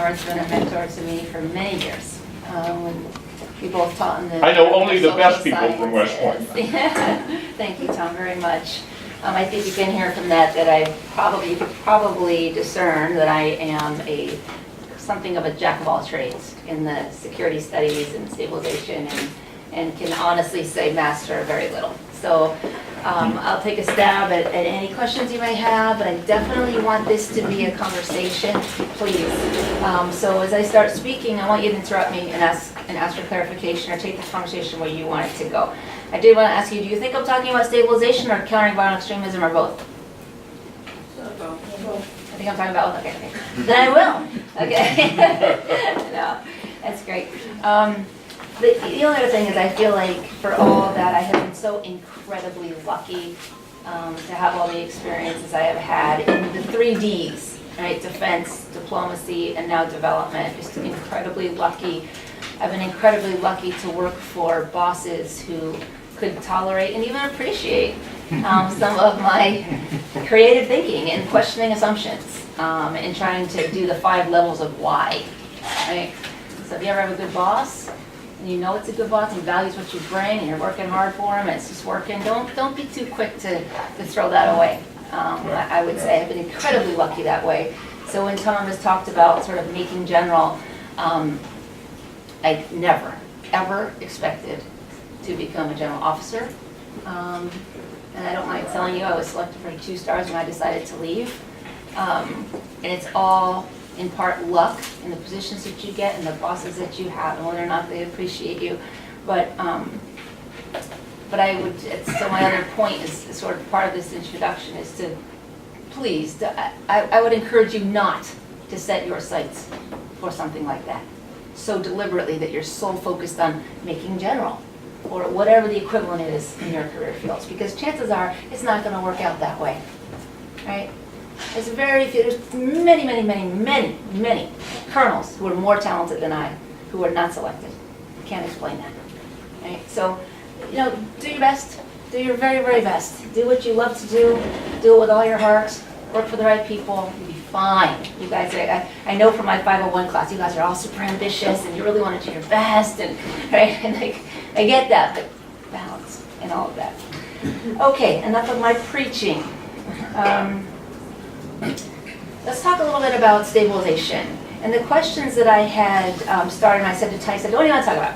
Bernard's been a mentor to me for many years. We both taught in the... I know only the best people social from West Point. sciences. Thank you, Tom, very much. I think you can hear from that I probably discern that I am something of a jack of all trades in the security studies and stabilization, and can honestly say master very little. So I'll take a stab at any questions you may have, but I definitely want this to be a conversation, please. So as I start speaking, I want you to interrupt me and ask for clarification, or take the conversation where you want it to go. I did want to ask you, do you think I'm talking about stabilization or countering violent extremism, or both? I think I'm talking about both. Okay. Then I will. Okay. No, that's great. The only other thing is, I feel like for all of that, I have been so incredibly lucky to have all the experiences I have had in the 3 Ds, right? Defense, diplomacy, and now development. Just incredibly lucky. I've been incredibly lucky to work for bosses who could tolerate and even appreciate some of my creative thinking and questioning assumptions, and trying to do the 5 levels of why, right? So if you ever have a good boss, and you know it's a good boss and values what you bring, and you're working hard for him, and it's just working, don't be too quick to throw that away. I would say I've been incredibly lucky that way. So when Tom has talked about sort of making general, I never, ever expected to become a general officer. And I don't mind telling you, I was selected for 2 stars when I decided to leave. And it's all in part luck in the positions that you get and the bosses that you have, and whether or not they appreciate you. But I would, so my other point is sort of part of this introduction is to, please, I would encourage you not to set your sights for something like that so deliberately that you're so focused on making general or whatever the equivalent is in your career fields, because chances are it's not going to work out that way, right? There's many colonels who are more talented than I, who are not selected. Can't explain that, right? So, do your best. Do your very, very best. Do what you love to do. Do it with all your heart. Work for the right people. You'll be fine. You guys, I know from my 501 class, you guys are all super ambitious and you really want to do your best, and right, and I get that, but balance and all of that. Okay, enough of my preaching. Let's talk a little bit about stabilization. And the questions that I had started, I said to Ty, I said, what do you want to talk about?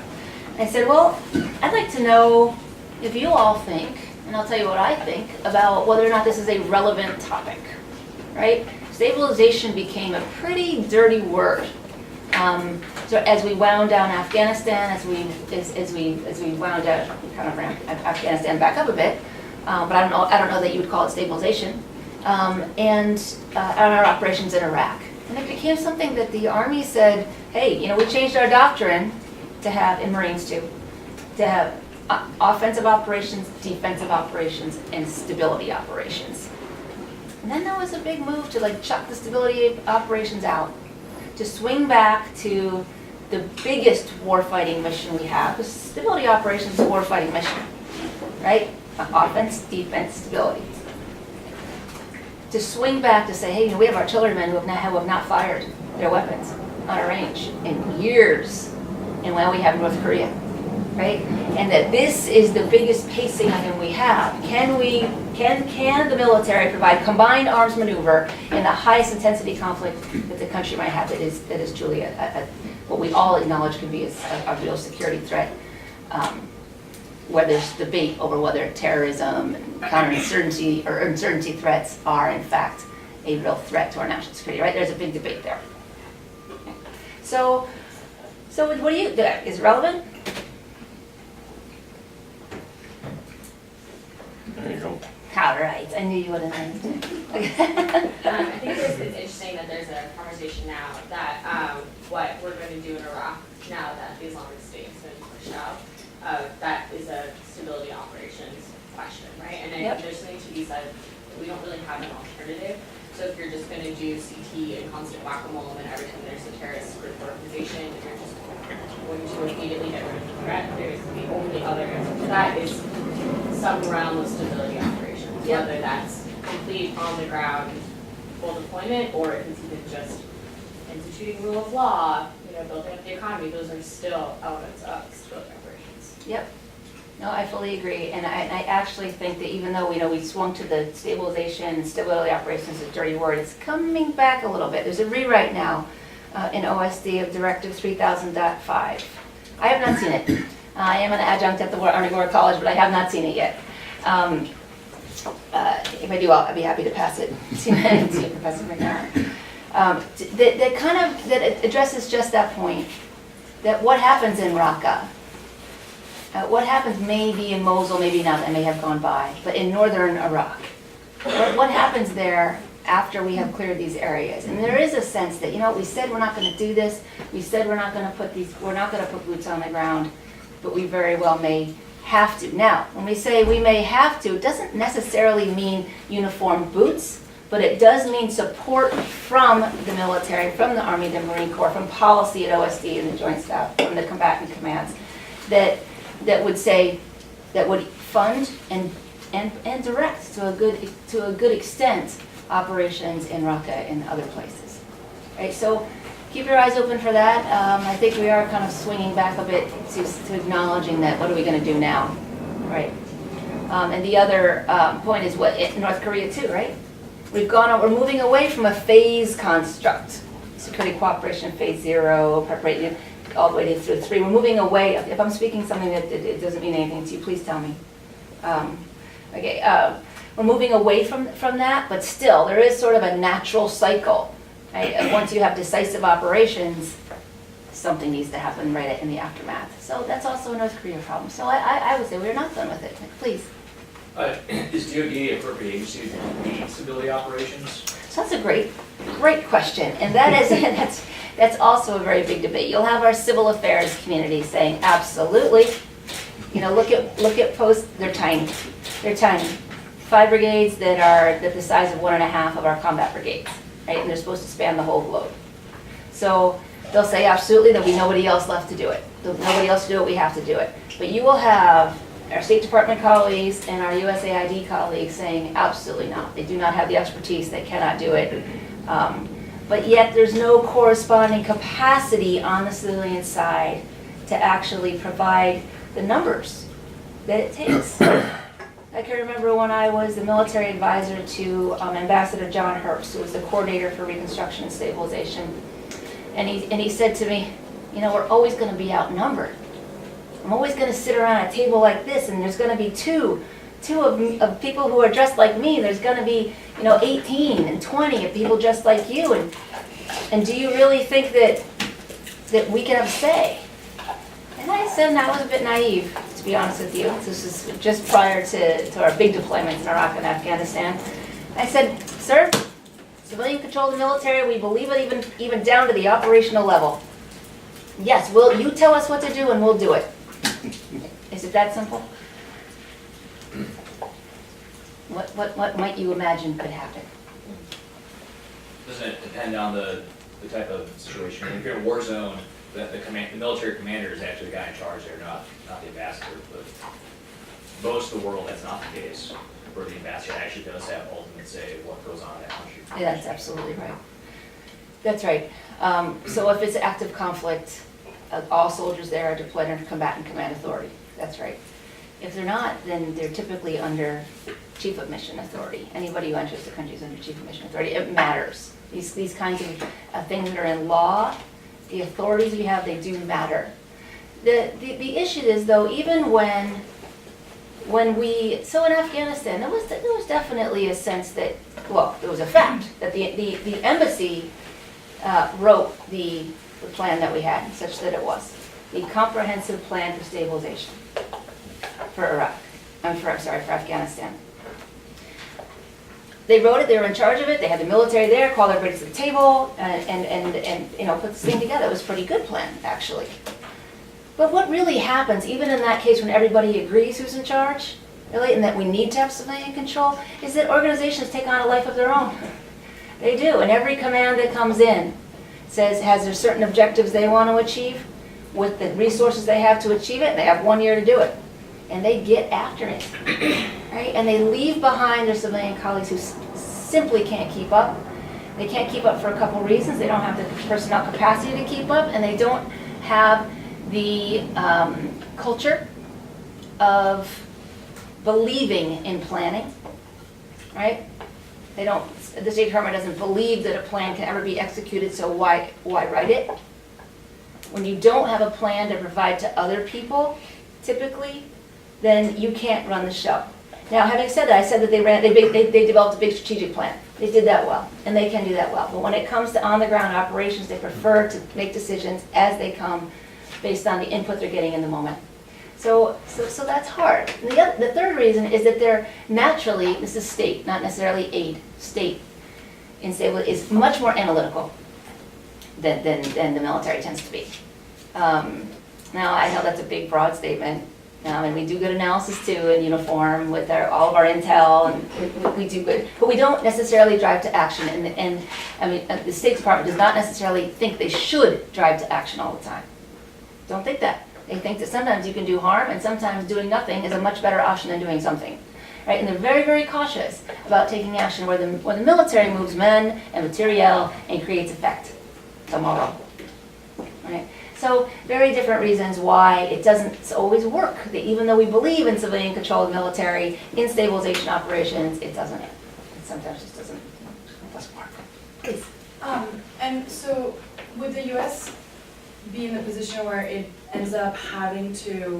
And I said, well, I'd like to know if you all think, and I'll tell you what I think, about whether or not this is a relevant topic, right? Stabilization became a pretty dirty word. So as we wound down Afghanistan, as we wound down, kind of ran Afghanistan back up a bit, but I don't know that you would call it stabilization. And our operations in Iraq. And it became something that the Army said, hey, we changed our doctrine to have, in Marines too, to have offensive operations, defensive operations, and stability operations. And then there was a big move to chuck the stability operations out, to swing back to the biggest warfighting mission we have, because stability operations is a warfighting mission, right? Offense, defense, stability. To swing back to say, hey, we have artillerymen who have not fired their weapons on a range in years, and we have North Korea, right? And that this is the biggest pacing item we have. Can the military provide combined arms maneuver in the highest intensity conflict that the country might have that is truly what we all acknowledge can be a real security threat? Where there's debate over whether terrorism and counterinsurgency or insurgency threats are in fact a real threat to our national security, right? There's a big debate there. Okay. So what do you, is it relevant? There you go. All right, I knew you would have understood. I think it's interesting that there's a conversation now that what we're going to do in Iraq now that the Islamic State has been pushed out. That is a stability operations question, right? And I think there's something to be said that we don't really have an alternative. So if you're just going to do CT and constant whack-a-mole, and every time there's a terrorist group or organization, and you're just going to immediately get rid of the threat, there's the only other answer to that is some realm of stability operations, whether that's complete on-the-ground full deployment, or if it's even just instituting rule of law, building up the economy, those are still elements of stability operations. Yep. No, I fully agree, and I actually think that even though we swung to the stabilization and stability operations is a dirty word, it's coming back a little bit. There's a rewrite now in OSD of Directive 3000.5. I have not seen it. I am an adjunct at the Army War College, but I have not seen it yet. If I do, I'll be happy to pass it to Professor McNair. That addresses just that point, that what happens in Raqqa, what happens maybe in Mosul, maybe not, that may have gone by, but in northern Iraq, what happens there after we have cleared these areas? And there is a sense that, we said we're not going to do this, we said we're not going to put boots on the ground, but we very well may have to. Now, when we say we may have to, it doesn't necessarily mean uniform boots, but it does mean support from the military, from the Army, the Marine Corps, from policy at OSD and the Joint Staff, from the combatant commands, that would fund and direct to a good extent operations in Raqqa and other places. Right? So keep your eyes open for that. I think we are kind of swinging back a bit to acknowledging that what are we going to do now, right? And the other point is North Korea too, right? We're moving away from a phase construct, security cooperation phase 0, preparation, all the way through 3. We're moving away. If I'm speaking something that it doesn't mean anything to you, please tell me. We're moving away from that, but still, there is sort of a natural cycle. Right? And once you have decisive operations, something needs to happen right in the aftermath. So that's also a North Korea problem. So I would say we're not done with it. Please. Is DoD appropriate agency to lead stability operations? So that's a great question, and that's also a very big debate. You'll have our civil affairs community saying absolutely. Look at posts. They're tiny. 5 brigades that are the size of 1.5 of our combat brigades, right? And they're supposed to span the whole globe. So they'll say absolutely. There'll be nobody else left to do it. There'll be nobody else to do it. We have to do it. But you will have our State Department colleagues and our USAID colleagues saying absolutely not. They do not have the expertise. They cannot do it. But yet there's no corresponding capacity on the civilian side to actually provide the numbers that it takes. I can remember when I was the military advisor to Ambassador John Herbst, who was the coordinator for Reconstruction and Stabilization. And he said to me, we're always going to be outnumbered. I'm always going to sit around a table like this, and there's going to be two of people who are dressed like me. There's going to be 18 and 20 of people just like you. And do you really think that we can have a say? And I said, I was a bit naive, to be honest with you. This is just prior to our big deployments in Iraq and Afghanistan. I said, sir, civilian control of the military, we believe it even down to the operational level. Yes, you tell us what to do and we'll do it. Is it that simple? What might you imagine could happen? Doesn't it depend on the type of situation? If you're in a war zone, the military commander is actually the guy in charge there, not the ambassador. But most of the world, that's not the case, where the ambassador actually does have ultimate say what goes on in that country. Yeah, that's absolutely right. That's right. So if it's active conflict, all soldiers there are deployed under combatant command authority. That's right. If they're not, then they're typically under chief of mission authority. Anybody who enters the country is under chief of mission authority. It matters. These kinds of things that are in law, the authorities we have, they do matter. The issue is, though, even when so in Afghanistan, there was definitely a sense that, well, there was a fact that the embassy wrote the plan that we had, such that it was the comprehensive plan for stabilization for Iraq. For Afghanistan. They wrote it. They were in charge of it. They had the military there, called everybody to the table, and put this thing together. It was a pretty good plan, actually. But what really happens, even in that case when everybody agrees who's in charge, really, and that we need to have civilian control, is that organizations take on a life of their own. They do, and every command that comes in has there certain objectives they want to achieve with the resources they have to achieve it, and they have 1 year to do it. And they get after it, right? And they leave behind their civilian colleagues who simply can't keep up. They can't keep up for a couple reasons. They don't have the personnel capacity to keep up, and they don't have the culture of believing in planning, right? They don't, the State Department doesn't believe that a plan can ever be executed, so why write it? When you don't have a plan to provide to other people, typically, then you can't run the show. Now, having said that, I said that they developed a big strategic plan. They did that well, and they can do that well. But when it comes to on-the-ground operations, they prefer to make decisions as they come based on the input they're getting in the moment. So that's hard. And the third reason is that they're naturally, this is state, not necessarily aid, state in stability is much more analytical than the military tends to be. Now, I know that's a big, broad statement, and we do good analysis too in uniform with all of our intel, and we do good, but we don't necessarily drive to action. And I mean, the State Department does not necessarily think they should drive to action all the time. Don't think that. They think that sometimes you can do harm, and sometimes doing nothing is a much better option than doing something, right? And they're very, very cautious about taking action where the military moves men and materiel and creates effect tomorrow, right? So very different reasons why it doesn't always work. Even though we believe in civilian control of the military, in stabilization operations, it doesn't. It sometimes just doesn't work. Please. And so would the U.S. be in the position where it ends up having to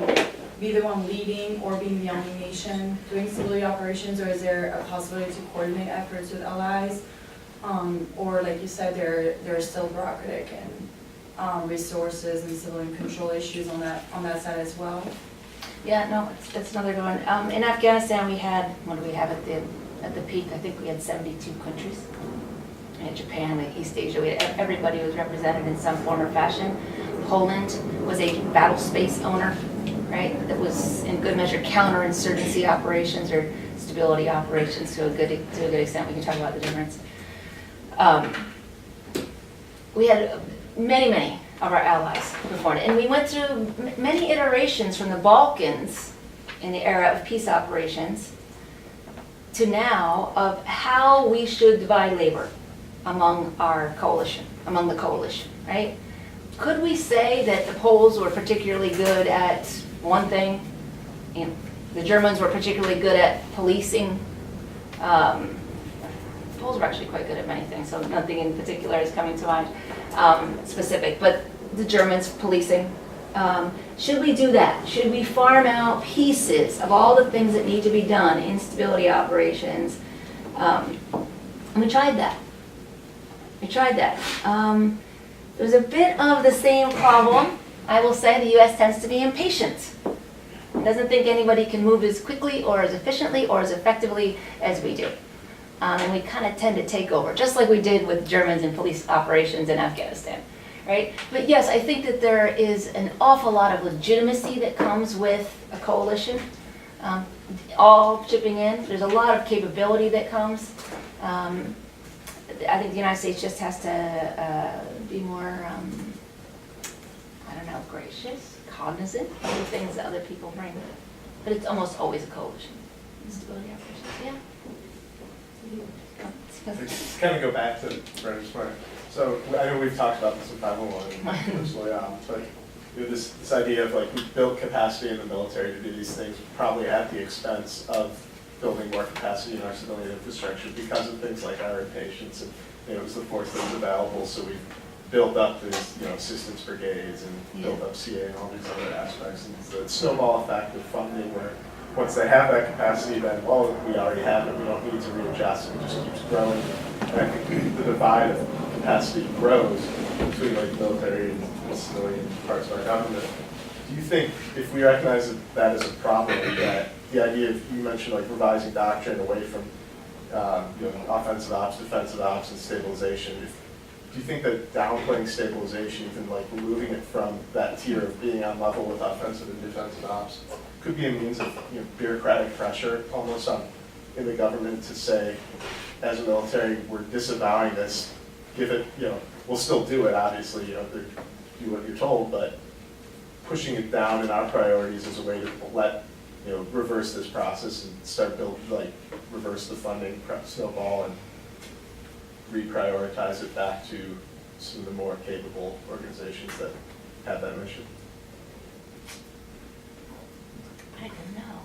be the one leading or being the only nation doing civilian operations, or is there a possibility to coordinate efforts with allies? Or like you said, there are still bureaucratic and resources and civilian control issues on that side as well? Yeah, no, that's another good one. In Afghanistan, we had, what do we have at the peak? I think we had 72 countries. In Japan, like East Asia, everybody was represented in some form or fashion. Poland was a battle space owner, right? That was in good measure counterinsurgency operations or stability operations to a good extent. We can talk about the difference. We had many of our allies performed, and we went through many iterations from the Balkans in the era of peace operations to now of how we should divide labor among our coalition, among the coalition, right? Could we say that the Poles were particularly good at one thing? You know, the Germans were particularly good at policing. The Poles were actually quite good at many things, so nothing in particular is coming to mind specific, but the Germans policing. Should we do that? Should we farm out pieces of all the things that need to be done in stability operations? And we tried that. There's a bit of the same problem. I will say the U.S. tends to be impatient. It doesn't think anybody can move as quickly or as efficiently or as effectively as we do. And we kind of tend to take over, just like we did with Germans in police operations in Afghanistan, right? But yes, I think that there is an awful lot of legitimacy that comes with a coalition, all chipping in. There's a lot of capability that comes. I think the United States just has to be more, gracious, cognizant of the things that other people bring. But it's almost always a coalition in stability operations, Just kind of go back to Brendan's point. So I know we've talked about this in 501 personally, but this idea of like we built capacity in the military to do these things probably at the expense of building more capacity in our civilian infrastructure because of things like our impatience and it was the force that was available. So we built up these assistance brigades and built up CA and all these other aspects. And the snowball effect of funding where once they have that capacity, then, well, we already have it, we don't need to readjust, it just keeps growing. And I think the divide of capacity grows between like military and civilian parts of our government. Do you think, if we recognize that as a problem, that the idea of, you mentioned like revising doctrine away from offensive ops, defensive ops, and stabilization, do you think that downplaying stabilization, even like removing it from that tier of being on level with offensive and defensive ops, could be a means of bureaucratic pressure almost in the government to say, as a military, we're disavowing this, give it, we'll still do it, obviously, do what you're told, but pushing it down in our priorities as a way to reverse this process and start reverse the funding, snowball, and reprioritize it back to some of the more capable organizations that have that mission? I don't know.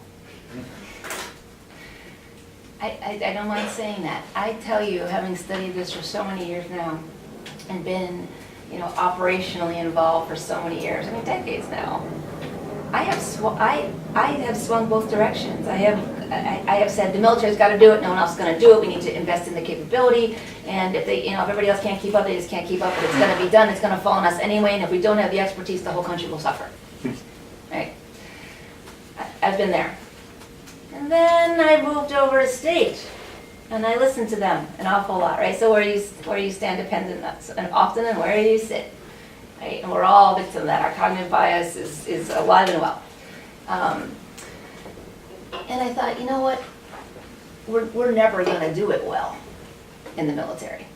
I don't mind saying that. I tell you, having studied this for so many years now and been, operationally involved for so many years, I mean decades now, I have swung both directions. I have said the military's got to do it, no one else is going to do it. We need to invest in the capability, and if they, if everybody else can't keep up, they just can't keep up. But it's going to be done. It's going to fall on us anyway. And if we don't have the expertise, the whole country will suffer. Right? I've been there. And then I moved over to state, and I listened to them an awful lot, right? So where you stand depends often on where you sit, right? And we're all victims of that. Our cognitive bias is alive and well. And I thought, you know what? We're never going to do it well in the military.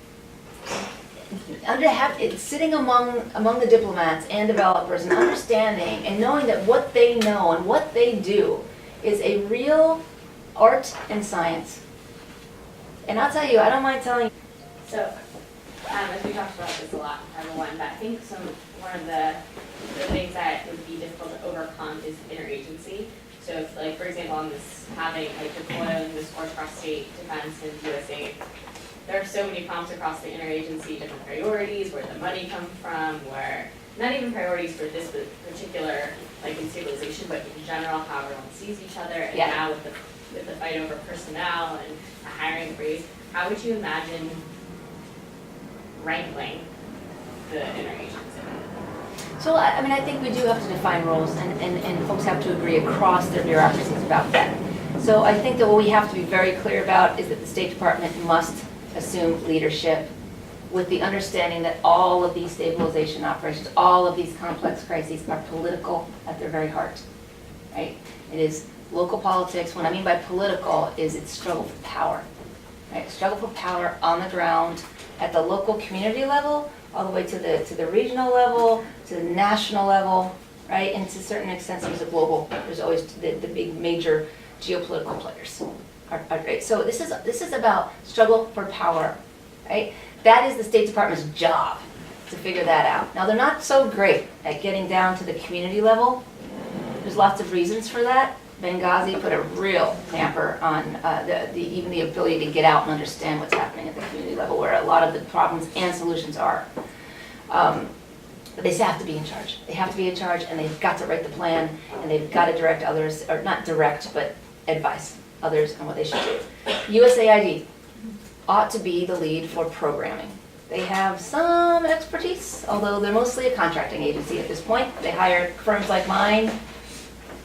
Sitting among the diplomats and developers and understanding and knowing that what they know and what they do is a real art and science. And I'll tell you, I don't mind telling you. So, as we talked about this a lot in Title I, but I think one of the things that would be difficult to overcome is interagency. So if, like, for example, on this, having, deploying this force across state defense and USAID, there are so many problems across the interagency, different priorities, where the money comes from, where, not even priorities for this particular, in stabilization, but in general, how everyone sees each other, and Yeah. now with the fight over personnel and a hiring freeze, how would you imagine wrangling the interagency? So, I think we do have to define roles, and folks have to agree across their bureaucracies about that. So I think that what we have to be very clear about is that the State Department must assume leadership with the understanding that all of these stabilization operations, all of these complex crises are political at their very heart, right? It is local politics. What I mean by political is it's struggle for power, right? Struggle for power on the ground at the local community level, all the way to the regional level, to the national level, right? And to a certain extent, there's a global, there's always the big major geopolitical players. Right? So this is about struggle for power, right? That is the State Department's job to figure that out. Now, they're not so great at getting down to the community level. There's lots of reasons for that. Benghazi put a real damper on even the ability to get out and understand what's happening at the community level, where a lot of the problems and solutions are. But they have to be in charge. They have to be in charge, and they've got to write the plan, and they've got to direct others, or not direct, but advise others on what they should do. USAID ought to be the lead for programming. They have some expertise, although they're mostly a contracting agency at this point. They hire firms like mine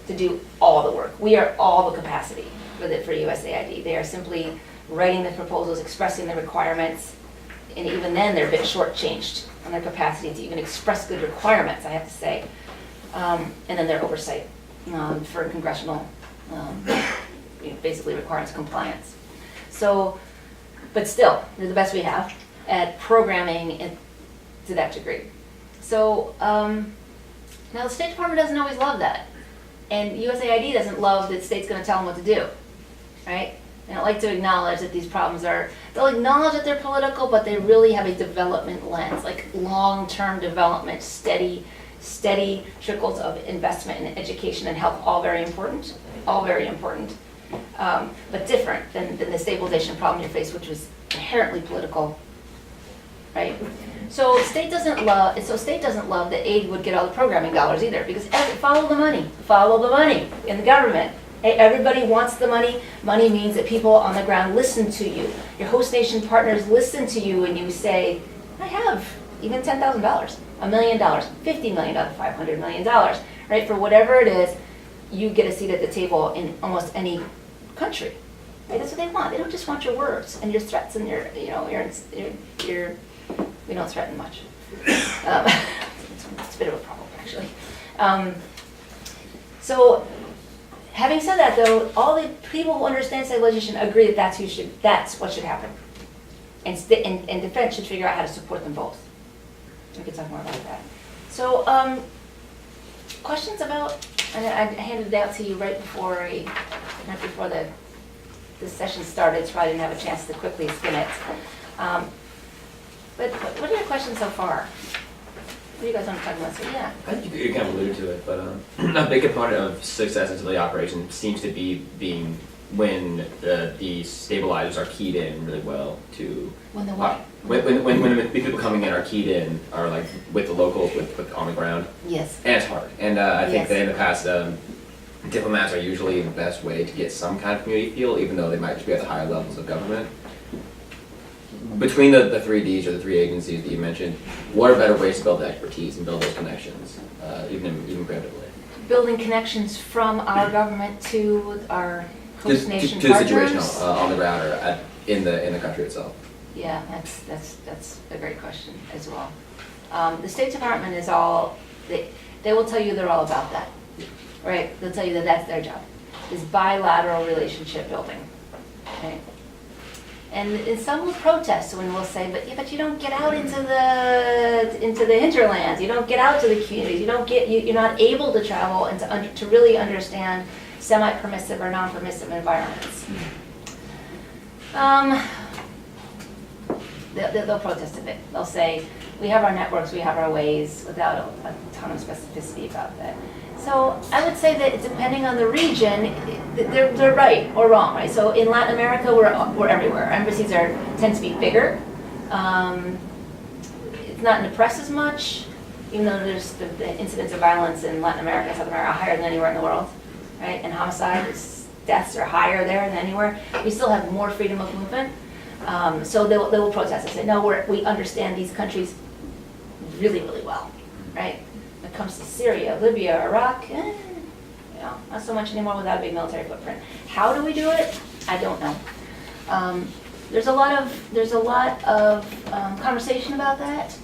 to do all the work. We are all the capacity for USAID. They are simply writing the proposals, expressing the requirements, and even then they're a bit shortchanged on their capacity to even express good requirements, I have to say. And then their oversight for congressional, basically requirements compliance. So, but still, they're the best we have at programming to that degree. So now the State Department doesn't always love that. And USAID doesn't love that the state's going to tell them what to do, right? They don't like to acknowledge that these problems they'll acknowledge that they're political, but they really have a development lens, like long-term development, steady trickles of investment in education and health, all very important, but different than the stabilization problem you're faced, which was inherently political, right? So state doesn't love that aid would get all the programming dollars either, because follow the money in the government. Everybody wants the money. Money means that people on the ground listen to you. Your host nation partners listen to you and you say, I have even $10,000, $1 million, $50 million, $500 million, right? For whatever it is, you get a seat at the table in almost any country. Right? That's what they want. They don't just want your words and your threats and your we don't threaten much. It's a bit of a problem, actually. So, having said that, though, all the people who understand stabilization agree that that's what should happen. And defense should figure out how to support them both. We could talk more about that. So, questions about, and I handed it out to you right before the session started, so I didn't have a chance to quickly skim it. But what are your questions so far? What do you guys want to talk about? So, yeah. I think you kind of alluded to it, but a big component of success in civilian operations seems to be being when the stabilizers are keyed in really well to When the what? when the people coming in are keyed in, are like with the locals, with on the ground, Yes. and it's hard. And I think Yes. that in the past, diplomats are usually the best way to get some kind of community feel, even though they might just be at the higher levels of government. Between the three Ds or the three agencies that you mentioned, what are better ways to build the expertise and build those connections, even preemptively? Building connections from our government to our host nation To the partners. situation on the ground or in the country itself. Yeah, that's a great question as well. The State Department is they will tell you they're all about that, right? They'll tell you that that's their job, is bilateral relationship building, right? And some will protest when we'll say, but you don't get out into the hinterlands, you don't get out to the communities, you're not able to travel and to really understand semi-permissive or non-permissive environments. They'll protest a bit. They'll say, we have our networks, we have our ways, without a ton of specificity about that. So I would say that depending on the region, they're right or wrong, right? So in Latin America, we're everywhere. Our embassies tend to be bigger. It's not in the press as much, even though there's the incidents of violence in Latin America, South America, are higher than anywhere in the world, right? And homicide deaths are higher there than anywhere. We still have more freedom of movement. So they will protest and say, no, we understand these countries really, really well, right? When it comes to Syria, Libya, Iraq, not so much anymore without a big military footprint. How do we do it? I don't know. There's a lot of conversation about that.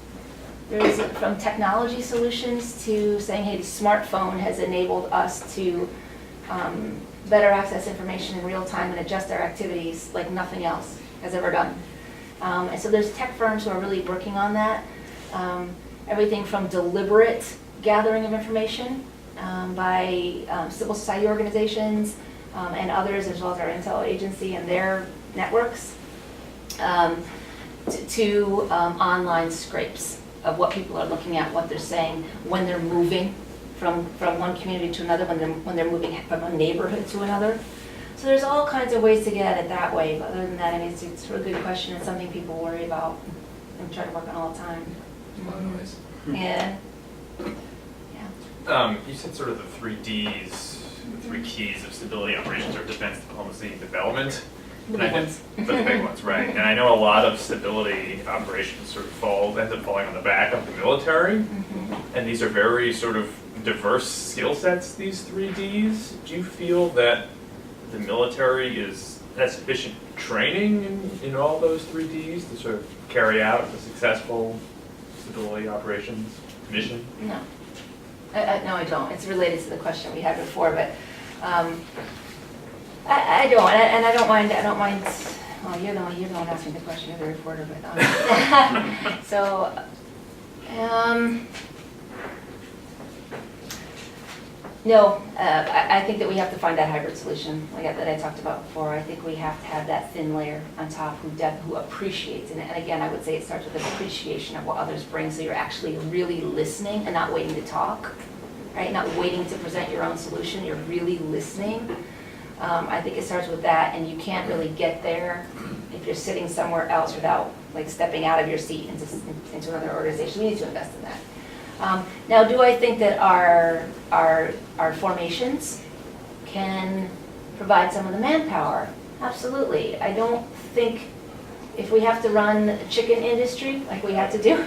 There's from technology solutions to saying, hey, the smartphone has enabled us to better access information in real time and adjust our activities like nothing else has ever done. And so there's tech firms who are really working on that. Everything from deliberate gathering of information by civil society organizations and others, as well as our intel agency and their networks, to online scrapes of what people are looking at, what they're saying, when they're moving from one community to another, when they're moving from a neighborhood to another. So there's all kinds of ways to get at it that way. But other than that, I mean, it's a really good question. It's something people worry about and try to work on all the time. A lot of noise. Yeah. You said sort of the three Ds, the three keys of stability operations are defense, diplomacy, and development. The big ones. But the big ones, right. And I know a lot of stability operations sort of end up falling on the back of the military. Mm-hmm. And these are very sort of diverse skill sets, these three Ds. Do you feel that the military has sufficient training in all those three Ds to sort of carry out a successful stability operations mission? No. No, I don't. It's related to the question we had before, but I don't, and I don't mind. Well, you're the one asking the question. You're the reporter, but so. No, I think that we have to find that hybrid solution that I talked about before. I think we have to have that thin layer on top who appreciates it. And again, I would say it starts with an appreciation of what others bring, so you're actually really listening and not waiting to talk, right? Not waiting to present your own solution, you're really listening. I think it starts with that, and you can't really get there if you're sitting somewhere else without stepping out of your seat into another organization. We need to invest in that. Now, do I think that our formations can provide some of the manpower? Absolutely. I don't think if we have to run a chicken industry like we had to do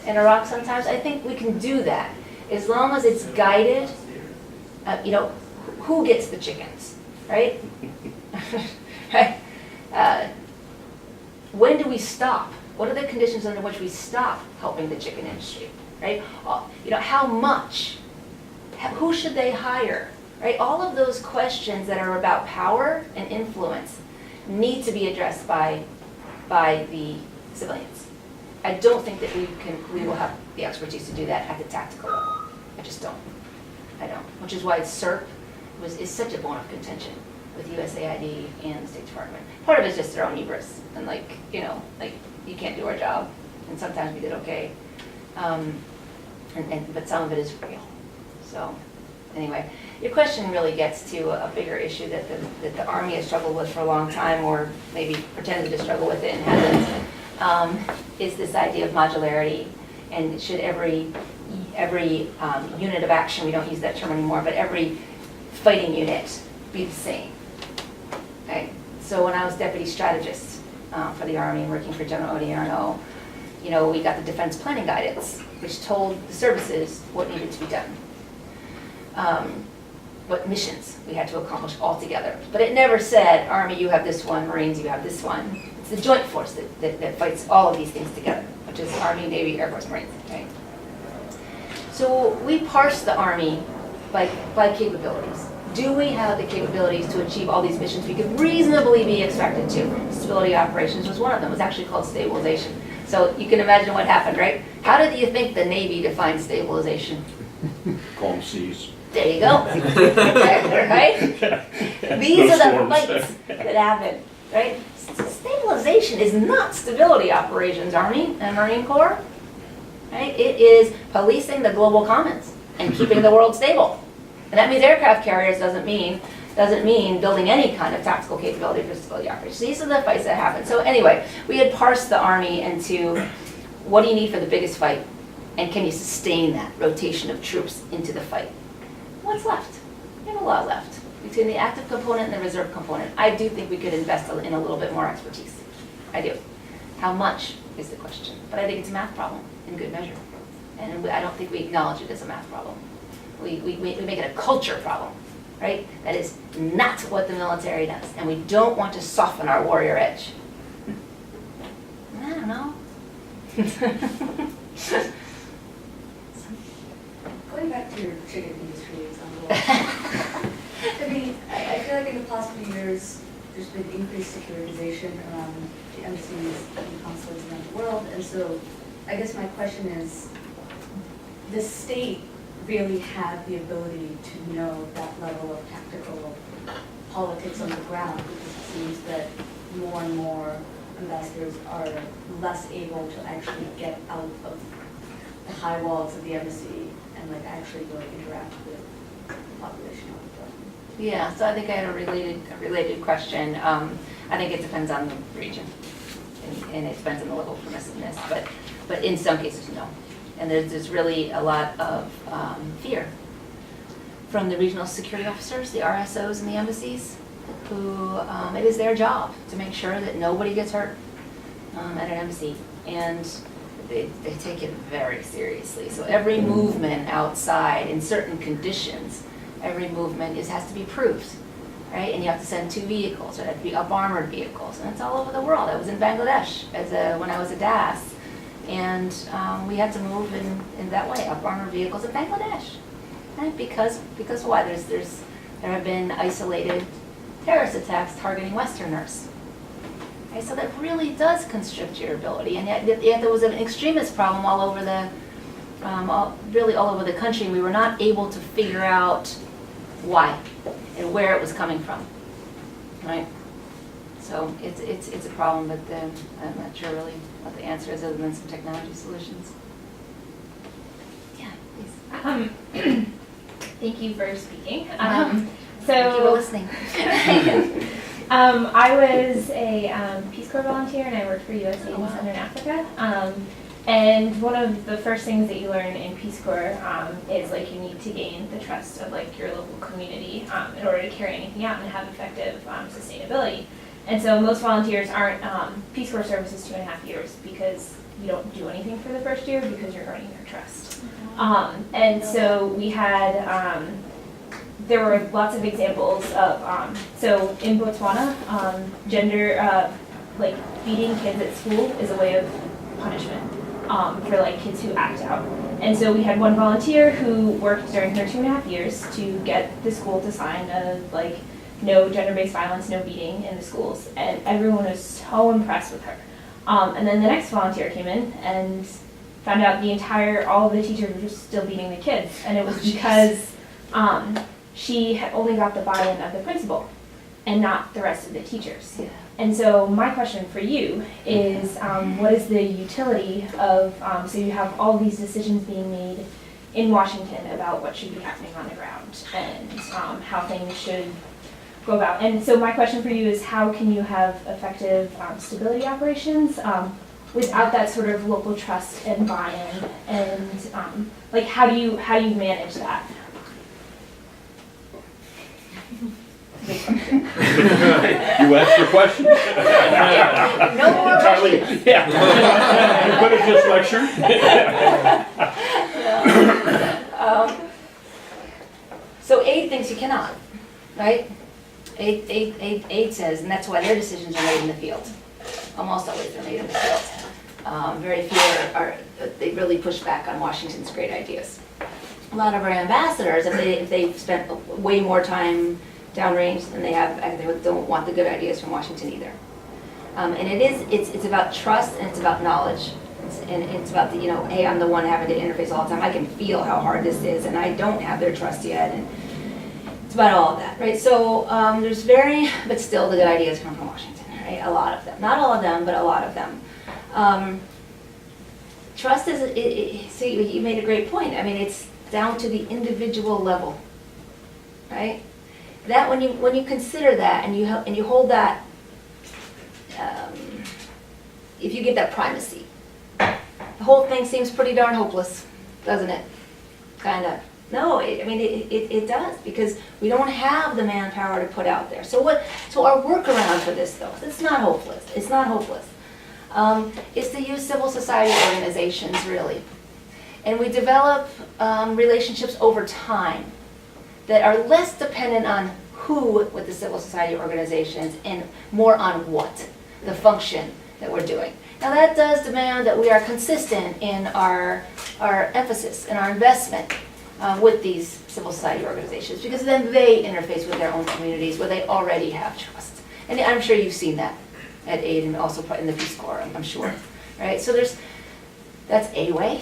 in Iraq sometimes, I think we can do that as long as it's guided. Who gets the chickens, right? Right? When do we stop? What are the conditions under which we stop helping the chicken industry? Right? How much? Who should they hire? Right? All of those questions that are about power and influence need to be addressed by the civilians. I don't think that we will have the expertise to do that at the tactical level. I just don't. I don't. Which is why CERP is such a bone of contention with USAID and the State Department. Part of it is just their own hubris and you can't do our job. and sometimes we did okay. But some of it is real. So, anyway, your question really gets to a bigger issue that the Army has struggled with for a long time, or maybe pretended to struggle with it and hasn't, is this idea of modularity. And should every unit of action, we don't use that term anymore, but every fighting unit be the same? Okay. So when I was deputy strategist for the Army and working for General Odierno, you know, we got the defense planning guidance, which told the services what needed to be done. What missions we had to accomplish all together. But it never said, Army, you have this one, Marines, you have this one. It's the joint force that fights all of these things together, which is Army, Navy, Air Force, Marines. Okay? So we parse the Army by capabilities. Do we have the capabilities to achieve all these missions we could reasonably be expected to? Stability operations was one of them. It was actually called stabilization. So you can imagine what happened, right? How did you think the Navy defined stabilization? Calm seas. There you go. Right? These are the Storms. fights that happen, right? Stabilization is not stability operations, Army and Marine Corps. Right? It is policing the global commons and keeping the world stable. And that means aircraft carriers doesn't mean building any kind of tactical capability for stability operations. These are the fights that happen. So anyway, we had parsed the Army into what do you need for the biggest fight, and can you sustain that rotation of troops into the fight? What's left? We have a lot left between the active component and the reserve component. I do think we could invest in a little bit more expertise. I do. How much is the question? But I think it's a math problem in good measure. And I don't think we acknowledge it as a math problem. We make it a culture problem, right? That is not what the military does. And we don't want to soften our warrior edge. I don't know. Going back to your chicken industry example, I mean, I feel like in the past few years, there's been increased securitization around the embassies and consulates around the world, and so I guess my question is, the state really have the ability to know that level of tactical politics on the ground, because it seems that more and more ambassadors are less able to actually get out of the high walls of the embassy and like actually go interact with the population on the ground. Yeah, so I think I had a related question. I think it depends on the region, and it depends on the level of permissiveness, but in some cases, no. And there's really a lot of fear from the regional security officers, the RSOs in the embassies, who it is their job to make sure that nobody gets hurt at an embassy. And they take it very seriously. So every movement outside in certain conditions, every movement has to be proved, right? And you have to send 2 vehicles, or they have to be up-armored vehicles. And it's all over the world. I was in Bangladesh when I was a DAS. And we had to move in that way, up-armored vehicles in Bangladesh. Right? Because why? There have been isolated terrorist attacks targeting Westerners. Okay, so that really does constrict your ability, and yet there was an extremist problem all over all over the country. We were not able to figure out why and where it was coming from, right? So it's a problem, but I'm not sure really what the answer is other than some technology solutions. Yeah, please. Thank you for speaking. Thank you for listening. I was a Peace Corps volunteer, and I worked for USAID in Southern Africa. And one of the first things that you learn in Peace Corps is like you need to gain the trust of like your local community in order to carry anything out and have effective sustainability. And so most volunteers aren't Peace Corps service is 2.5 years because you don't do anything for the first year because you're earning their trust. And so we had. There were lots of examples of, so in Botswana, like beating kids at school is a way of punishment for like kids who act out. And so we had one volunteer who worked during her 2.5 years to get the school to sign a like no gender-based violence, no beating in the schools. And everyone was so impressed with her. And then the next volunteer came in and found out all of the teachers were just still beating the kids. And it was because she had only got the buy-in of the principal. and not the rest of the teachers. Yeah. And so my question for you is, what is the utility of, so you have all these decisions being made in Washington about what should be happening on the ground and how things should go about. And so my question for you is, how can you have effective stability operations without that sort of local trust and buy-in? And like, how do you manage that? You asked your question? No more Charlie, questions. yeah. You could have just lectured. So aid thinks you cannot, right? Aid says, and that's why their decisions are made in the field. Almost always they're made in the field. Very few they really push back on Washington's great ideas. A lot of our ambassadors, if they've spent way more time downrange than they have, they don't want the good ideas from Washington either. And it's about trust and it's about knowledge. And it's about the, hey, I'm the one having to interface all the time. I can feel how hard this is and I don't have their trust yet. And it's about all of that, right? So there's but still the good ideas come from Washington, right? A lot of them. Not all of them, but a lot of them. Trust is, so you made a great point. I mean, it's down to the individual level, right? That when you consider that and you hold that, if you give that primacy, the whole thing seems pretty darn hopeless, doesn't it? Kind of. No, it does, because we don't have the manpower to put out there. So our workaround for this, though, it's not hopeless. It's not hopeless. Is to use civil society organizations, really. And we develop relationships over time that are less dependent on who with the civil society organizations and more on what, the function that we're doing. Now that does demand that we are consistent in our emphasis and our investment with these civil society organizations, because then they interface with their own communities where they already have trust. And I'm sure you've seen that at AID and also in the Peace Corps, I'm sure, right? So that's a way.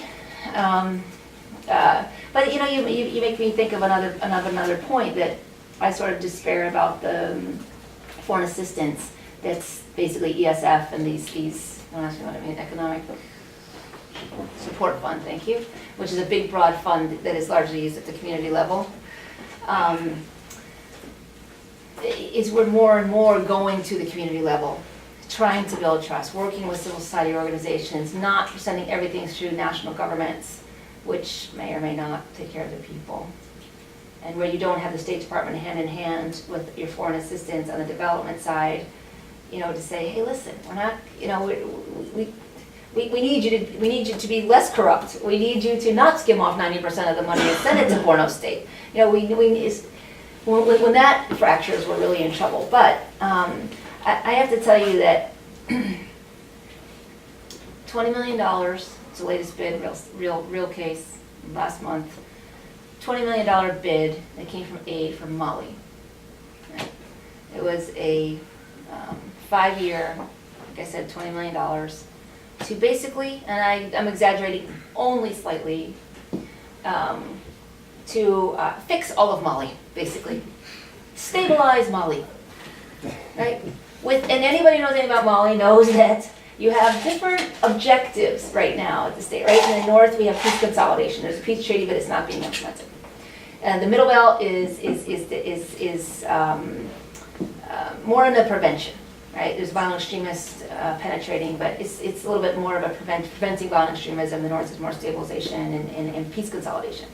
But you make me think of another point that I sort of despair about the foreign assistance that's basically ESF and these economic support fund, thank you, which is a big broad fund that is largely used at the community level. Is we're more and more going to the community level, trying to build trust, working with civil society organizations, not sending everything through national governments, which may or may not take care of the people. And where you don't have the State Department hand in hand with your foreign assistance on the development side, to say, hey, listen, we're not, we need you to be less corrupt. We need you to not skim off 90% of the money and send it to Borno State. When that fractures, we're really in trouble. But I have to tell you that $20 million, it's the latest bid, real case, last month. $20 million bid that came from aid from Mali. It was a 5-year, like I said, $20 million to basically, and I'm exaggerating only slightly, to fix all of Mali, basically. Stabilize Mali, right? And anybody who knows anything about Mali knows that you have different objectives right now at the state, right? In the north, we have peace consolidation. There's a peace treaty, but it's not being implemented. And the middle belt is more in the prevention, right? There's violent extremists penetrating, but it's a little bit more of a preventing violent extremism. The north is more stabilization and peace consolidation.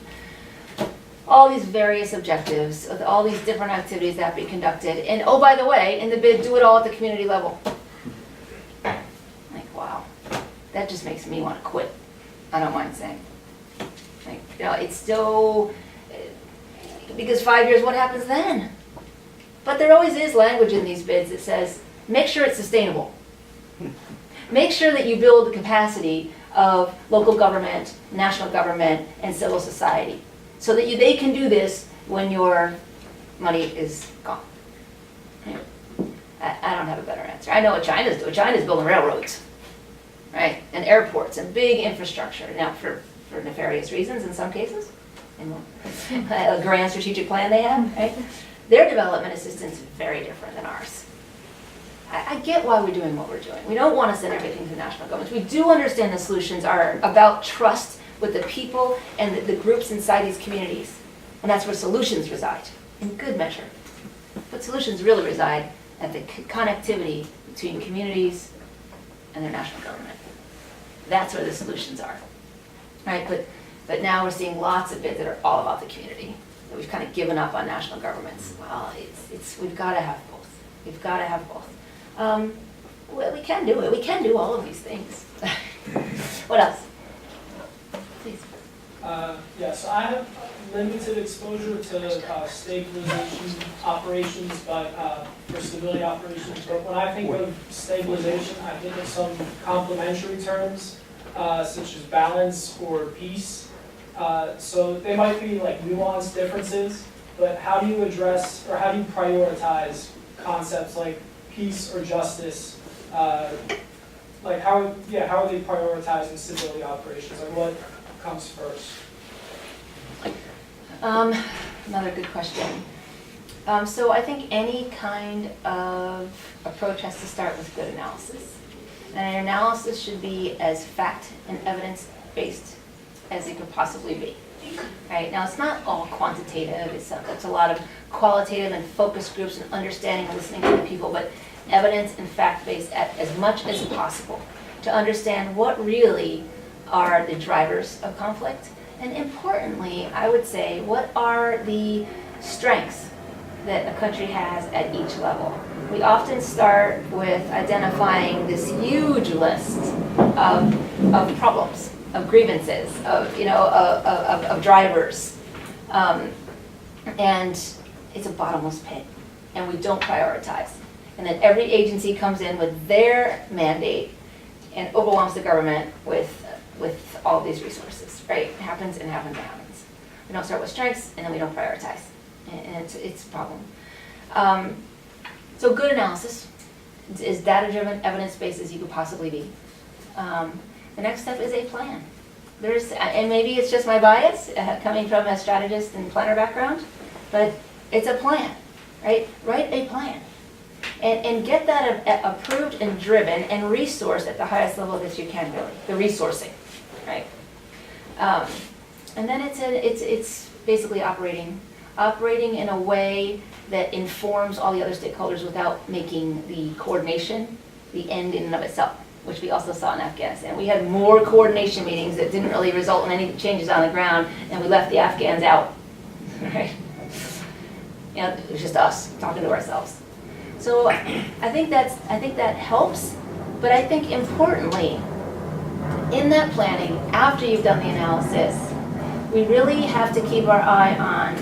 All these various objectives, all these different activities that have to be conducted. And oh, by the way, in the bid, do it all at the community level. Like, wow, that just makes me want to quit. I don't mind saying. Like, it's still, because 5 years, what happens then? But there always is language in these bids that says, make sure it's sustainable. Make sure that you build the capacity of local government, national government, and civil society, so that they can do this when your money is gone. I don't have a better answer. I know what China's doing. China's building railroads, right? And airports and big infrastructure. Now, for nefarious reasons in some cases, in a grand strategic plan they have, right? Their development assistance is very different than ours. I get why we're doing what we're doing. We don't want to send everything to national governments. We do understand the solutions are about trust with the people and the groups inside these communities. And that's where solutions reside, in good measure. But solutions really reside at the connectivity between communities and their national government. That's where the solutions are. Right? But now we're seeing lots of bids that are all about the community. That we've kind of given up on national governments. Well, we've got to have both. We've got to have both. Well, we can do it. We can do all of these things. What else? Please. So I have limited exposure to stabilization operations, but for stability operations. But when I think of stabilization, I think of some complementary terms, such as balance or peace. So they might be like nuanced differences, but how do you address or how do you prioritize concepts like peace or justice? Like how are they prioritizing stability operations? Like what comes first? Another good question. So I think any kind of approach has to start with good analysis. And an analysis should be as fact and evidence-based as it could possibly be. Right? Now, it's not all quantitative. It's a lot of qualitative and focus groups and understanding and listening to the people, but evidence and fact-based as much as possible to understand what really are the drivers of conflict. And importantly, I would say, what are the strengths that a country has at each level? We often start with identifying this huge list of problems, of grievances, of drivers, and it's a bottomless pit, and we don't prioritize. And then every agency comes in with their mandate and overwhelms the government with all of these resources, right? It happens and happens and happens. We don't start with strengths, and then we don't prioritize, and it's a problem. So good analysis is data-driven, evidence-based as you could possibly be. The next step is a plan. And maybe it's just my bias, coming from a strategist and planner background, but it's a plan, right? Write a plan. And get that approved and driven and resourced at the highest level that you can, really, the resourcing, right? And then it's basically operating in a way that informs all the other stakeholders without making the coordination the end in and of itself, which we also saw in Afghanistan. We had more coordination meetings that didn't really result in any changes on the ground, and we left the Afghans out, right? It was just us talking to ourselves. So I think that helps, but I think importantly, in that planning, after you've done the analysis, we really have to keep our eye on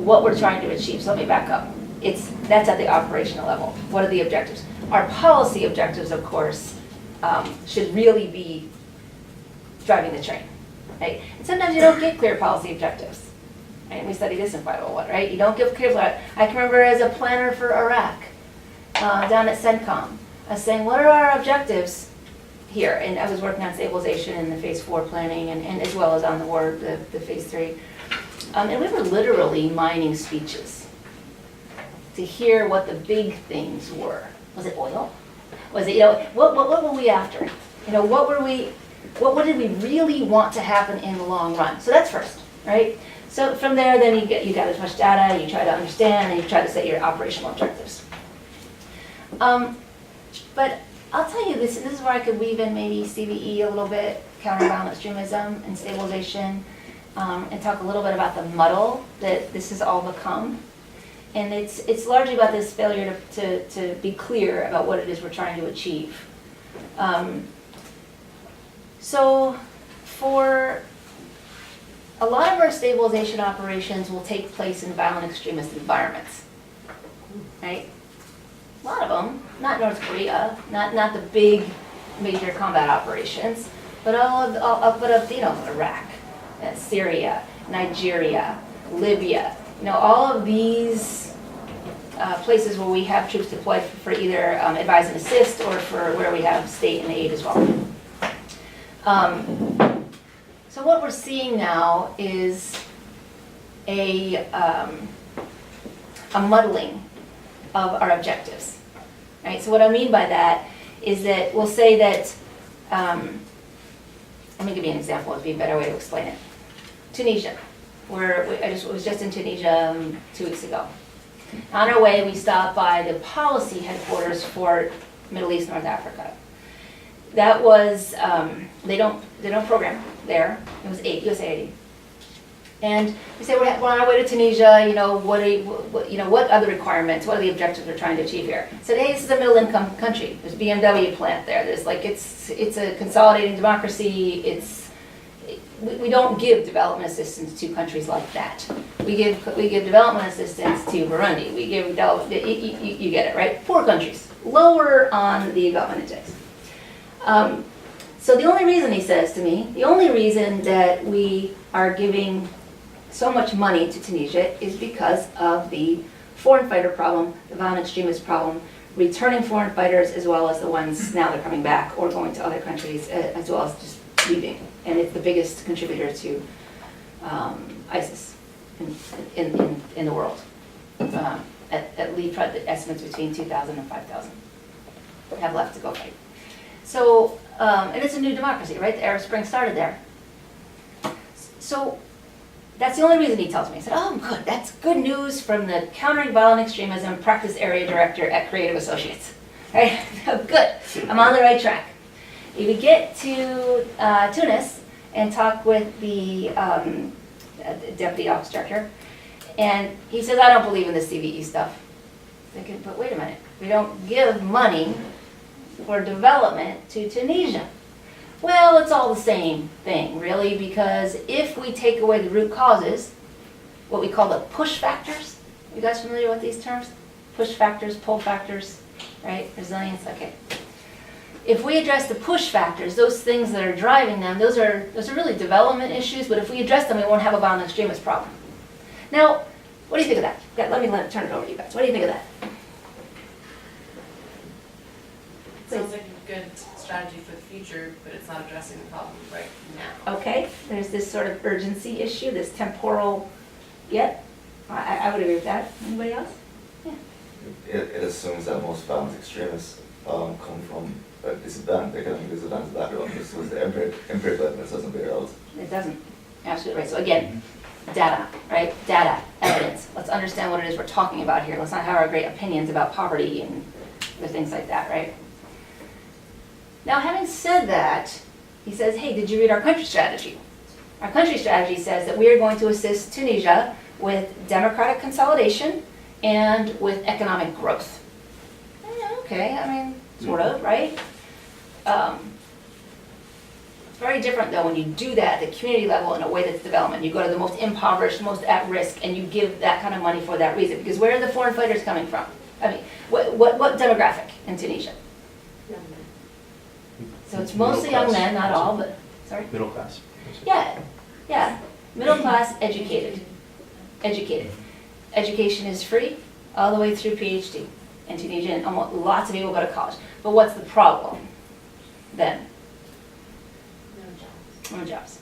what we're trying to achieve. So let me back up. That's at the operational level. What are the objectives? Our policy objectives, of course, should really be driving the train, right? And sometimes you don't get clear policy objectives. And we studied this in 501, right? You don't give clear. I can remember as a planner for Iraq, down at CENTCOM, I was saying, what are our objectives here? And I was working on stabilization and the phase 4 planning, and as well as on the phase 3. And we were literally mining speeches to hear what the big things were. Was it oil? Was it, what were we after? What did we really want to happen in the long run? So that's first, right? So from there, then you got as much data, you try to understand, and you try to set your operational objectives. But I'll tell you, this is where I could weave in maybe CVE a little bit, counter-violent extremism and stabilization, and talk a little bit about the muddle that this has all become. And it's largely about this failure to be clear about what it is we're trying to achieve. So for a lot of our stabilization operations will take place in violent extremist environments, right? A lot of them, not North Korea, not the big major combat operations, but Iraq, Syria, Nigeria, Libya, all of these places where we have troops deployed for either advise and assist or for where we have state and aid as well. So what we're seeing now is a muddling of our objectives. Right? So what I mean by that is that we'll say that, let me give you an example, it'd be a better way to explain it. Tunisia, was just in Tunisia 2 weeks ago. On our way, we stopped by the policy headquarters for Middle East, North Africa. That was, they don't program there. It was USAID. And we said, we're on our way to Tunisia, what are the requirements? What are the objectives we're trying to achieve here? Said, hey, this is a middle income country. There's a BMW plant there. There's it's a consolidating democracy. We don't give development assistance to countries like that. We give development assistance to Burundi. We give you get it, right? Poor countries, lower on the development index. So the only reason, he says to me, the only reason that we are giving so much money to Tunisia is because of the foreign fighter problem, the violent extremist problem, returning foreign fighters as well as the ones now they're coming back or going to other countries as well as just leaving. And it's the biggest contributor to ISIS in the world. At least estimates between 2,000 and 5,000 have left to go fight. So, and it's a new democracy, right? The Arab Spring started there. So that's the only reason he tells me. He said, oh, good, that's good news from the Countering Violent Extremism Practice Area Director at Creative Associates. Right? Good, I'm on the right track. If we get to Tunis and talk with the Deputy Ops Director, and he says, I don't believe in the CVE stuff. Thinking, but wait a minute, we don't give money for development to Tunisia. Well, it's all the same thing, really, because if we take away the root causes, what we call the push factors, you guys familiar with these terms? Push factors, pull factors, right? Resilience, okay. If we address the push factors, those things that are driving them, those are really development issues, but if we address them, we won't have a violent extremist problem. Now, what do you think of that? Yeah, let me turn it over to you guys. What do you think of that? Sounds like a good strategy for the future, but it's not addressing the problem right now. Okay, there's this sort of urgency issue, this temporal, I would agree with that. Anybody else? Yeah. It assumes that most violent extremists come from a economic disadvantaged background. This was the empirical evidence doesn't bear out. It doesn't. Absolutely right. So again, data, right? Data, evidence. Let's understand what it is we're talking about here. Let's not have our great opinions about poverty and other things like that, right? Now, having said that, he says, hey, did you read our country strategy? Our country strategy says that we are going to assist Tunisia with democratic consolidation and with economic growth. Okay, I mean, sort of, right? It's very different, though, when you do that at the community level in a way that's development. You go to the most impoverished, most at risk, and you give that kind of money for that reason. Because where are the foreign fighters coming from? I mean, what demographic in Tunisia? So it's mostly young men, not all, but, sorry? Middle class. Yeah, middle class, educated. Education is free, all the way through PhD in Tunisia, and lots of people go to college. But what's the problem then? No jobs,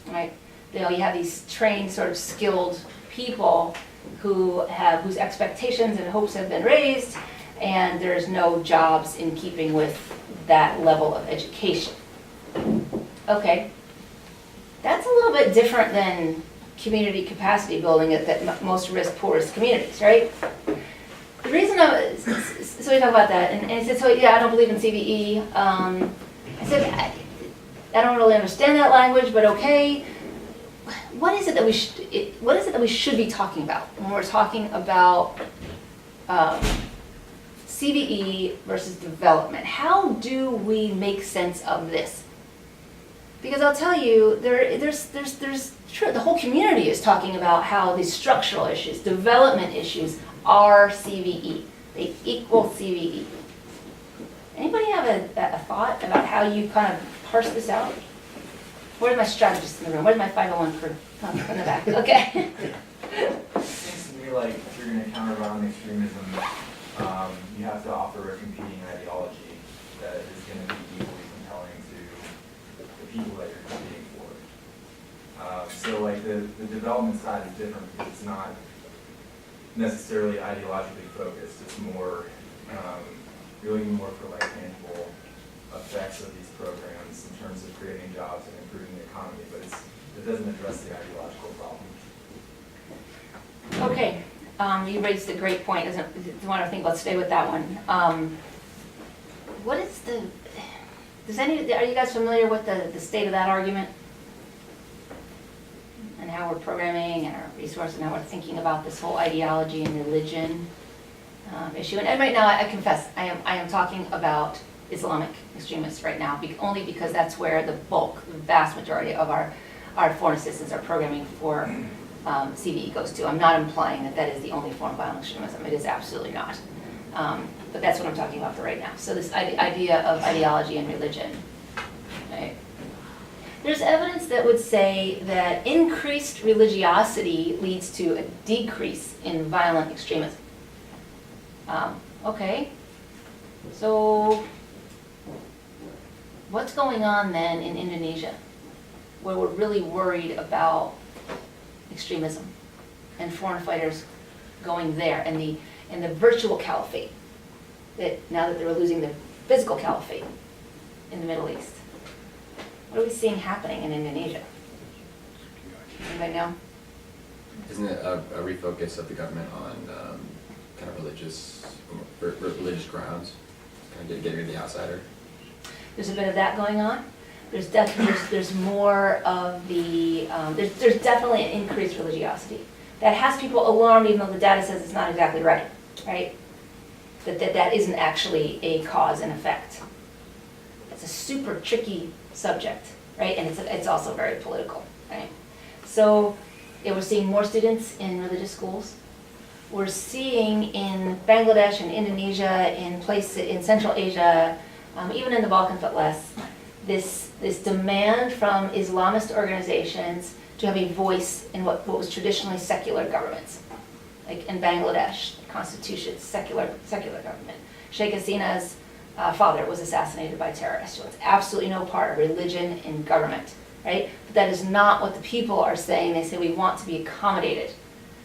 right? You have these trained, sort of skilled people whose expectations and hopes have been raised, and there's no jobs in keeping with that level of education. Okay, that's a little bit different than community capacity building at most risk poorest communities, right? The reason so we talk about that, and he said, so yeah, I don't believe in CVE. I said, I don't really understand that language, but okay. What is it that we should be talking about when we're talking about CVE versus development? How do we make sense of this? Because I'll tell you, there's the whole community is talking about how these structural issues, development issues, are CVE. They equal CVE. Anybody have a thought about how you kind of parse this out? Where's my strategist in the room? Where's my 501 crew? Oh, in the back. Okay. It seems to me like if you're going to counter violent extremism, you have to offer a competing ideology that is going to be equally compelling to the people that you're competing for. so like the development side is different because it's not necessarily ideologically focused. It's more, you're looking more for like tangible effects of these programs in terms of creating jobs and improving the economy, but it doesn't address the ideological problem. Okay, you raised a great point. Doesn't, you want to think, let's stay with that one. What is the, are you guys familiar with the state of that argument? And how we're programming and our resources and how we're thinking about this whole ideology and religion issue. And right now, I confess, I am talking about Islamic extremists right now, only because that's where the bulk, the vast majority of our foreign assistance, our programming for CVE goes to. I'm not implying that that is the only form of violent extremism. It is absolutely not. But that's what I'm talking about for right now. So this idea of ideology and religion. Right? There's evidence that would say that increased religiosity leads to a decrease in violent extremism. Okay, so what's going on then in Indonesia, where we're really worried about extremism and foreign fighters going there, and the virtual caliphate, that now that they're losing the physical caliphate in the Middle East? What are we seeing happening in Indonesia? Anybody know? Isn't it a refocus of the government on kind of religious grounds, kind of getting rid of the outsider? There's a bit of that going on. There's more of the, there's definitely an increased religiosity. That has people alarmed, even though the data says it's not exactly right? That isn't actually a cause and effect. It's a super tricky subject, right? And it's also very political, right? So we're seeing more students in religious schools. We're seeing in Bangladesh and Indonesia, in Central Asia, even in the Balkans but less, this demand from Islamist organizations to have a voice in what was traditionally secular governments. Like in Bangladesh, constitution, secular government. Sheikh Hasina's father was assassinated by terrorists. So it's absolutely no part of religion in government, right? But that is not what the people are saying. They say we want to be accommodated.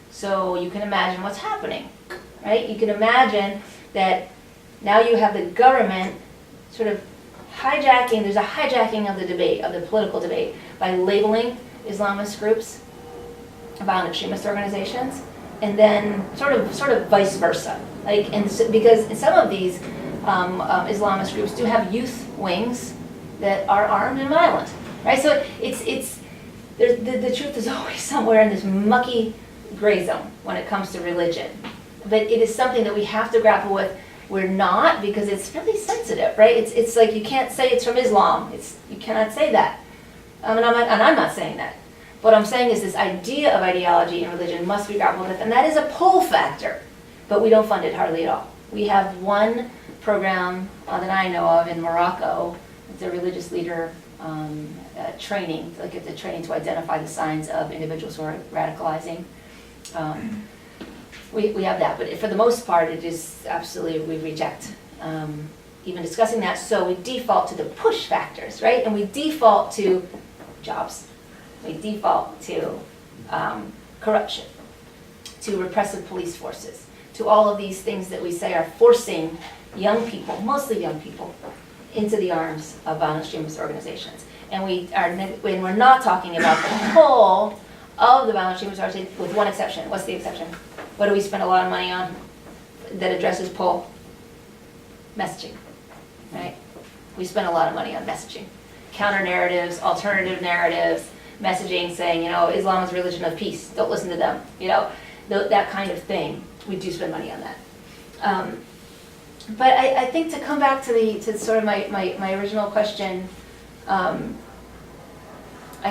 So you can imagine what's happening, right? You can imagine that now you have the government sort of hijacking, there's a hijacking of the debate, of the political debate, by labeling Islamist groups, violent extremist organizations, and then sort of vice versa. Because some of these Islamist groups do have youth wings that are armed and violent, right? So the truth is always somewhere in this mucky gray zone when it comes to religion. But it is something that we have to grapple with. We're not, because it's really sensitive, right? It's like you can't say it's from Islam. You cannot say that. And I'm not saying that. What I'm saying is this idea of ideology and religion must be grappled with, and that is a pull factor. But we don't fund it hardly at all. We have one program that I know of in Morocco. It's a religious leader training, like it's a training to identify the signs of individuals who are radicalizing. We have that, but for the most part, it is absolutely, we reject even discussing that. So we default to the push factors, right? And we default to jobs. We default to corruption, to repressive police forces, to all of these things that we say are forcing young people, mostly young people, into the arms of violent extremist organizations. And when we're not talking about the pull of the violent extremist organizations, with one exception. What's the exception? What do we spend a lot of money on that addresses pull? Messaging, right? We spend a lot of money on messaging. Counter narratives, alternative narratives, messaging saying, Islam is a religion of peace, don't listen to them, that kind of thing. We do spend money on that. But I think to come back to sort of my original question, I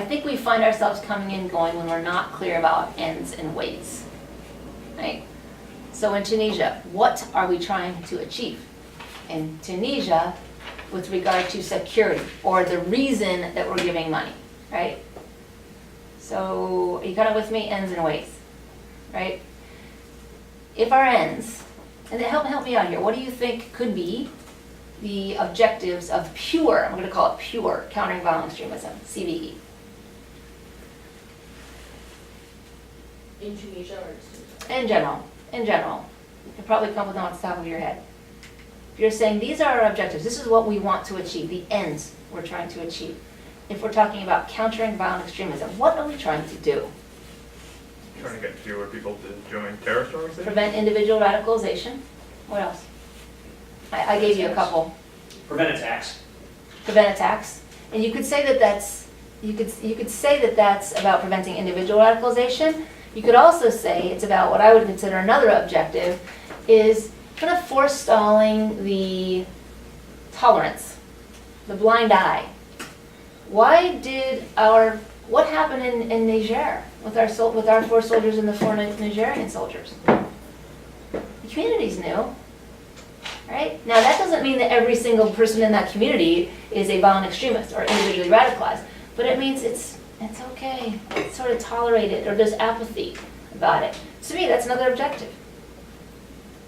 think we find ourselves coming and going when we're not clear about ends and ways, right? So in Tunisia, what are we trying to achieve? In Tunisia, with regard to security, or the reason that we're giving money, right? So, are you kind of with me? Ends and ways, right? If our ends, and help me out here, what do you think could be the objectives of pure, I'm going to call it pure, countering violent extremism, CVE? In Tunisia or just? In general, in general. You can probably come up with them off the top of your head. If you're saying, these are our objectives, this is what we want to achieve, the ends we're trying to achieve. If we're talking about countering violent extremism, what are we trying to do? Trying to get fewer people to join terrorist organizations? Prevent individual radicalization. What else? I gave you a couple. Prevent attacks. Prevent attacks. And you could say that that's, you could say that that's about preventing individual radicalization. You could also say it's about what I would consider another objective is kind of forestalling the tolerance, the blind eye. Why did what happened in Niger with our 4 soldiers and the 4 Nigerian soldiers? The communities knew, right? Now that doesn't mean that every single person in that community is a violent extremist or individually radicalized, but it means it's okay, it's sort of tolerated, or there's apathy about it. To me, that's another objective.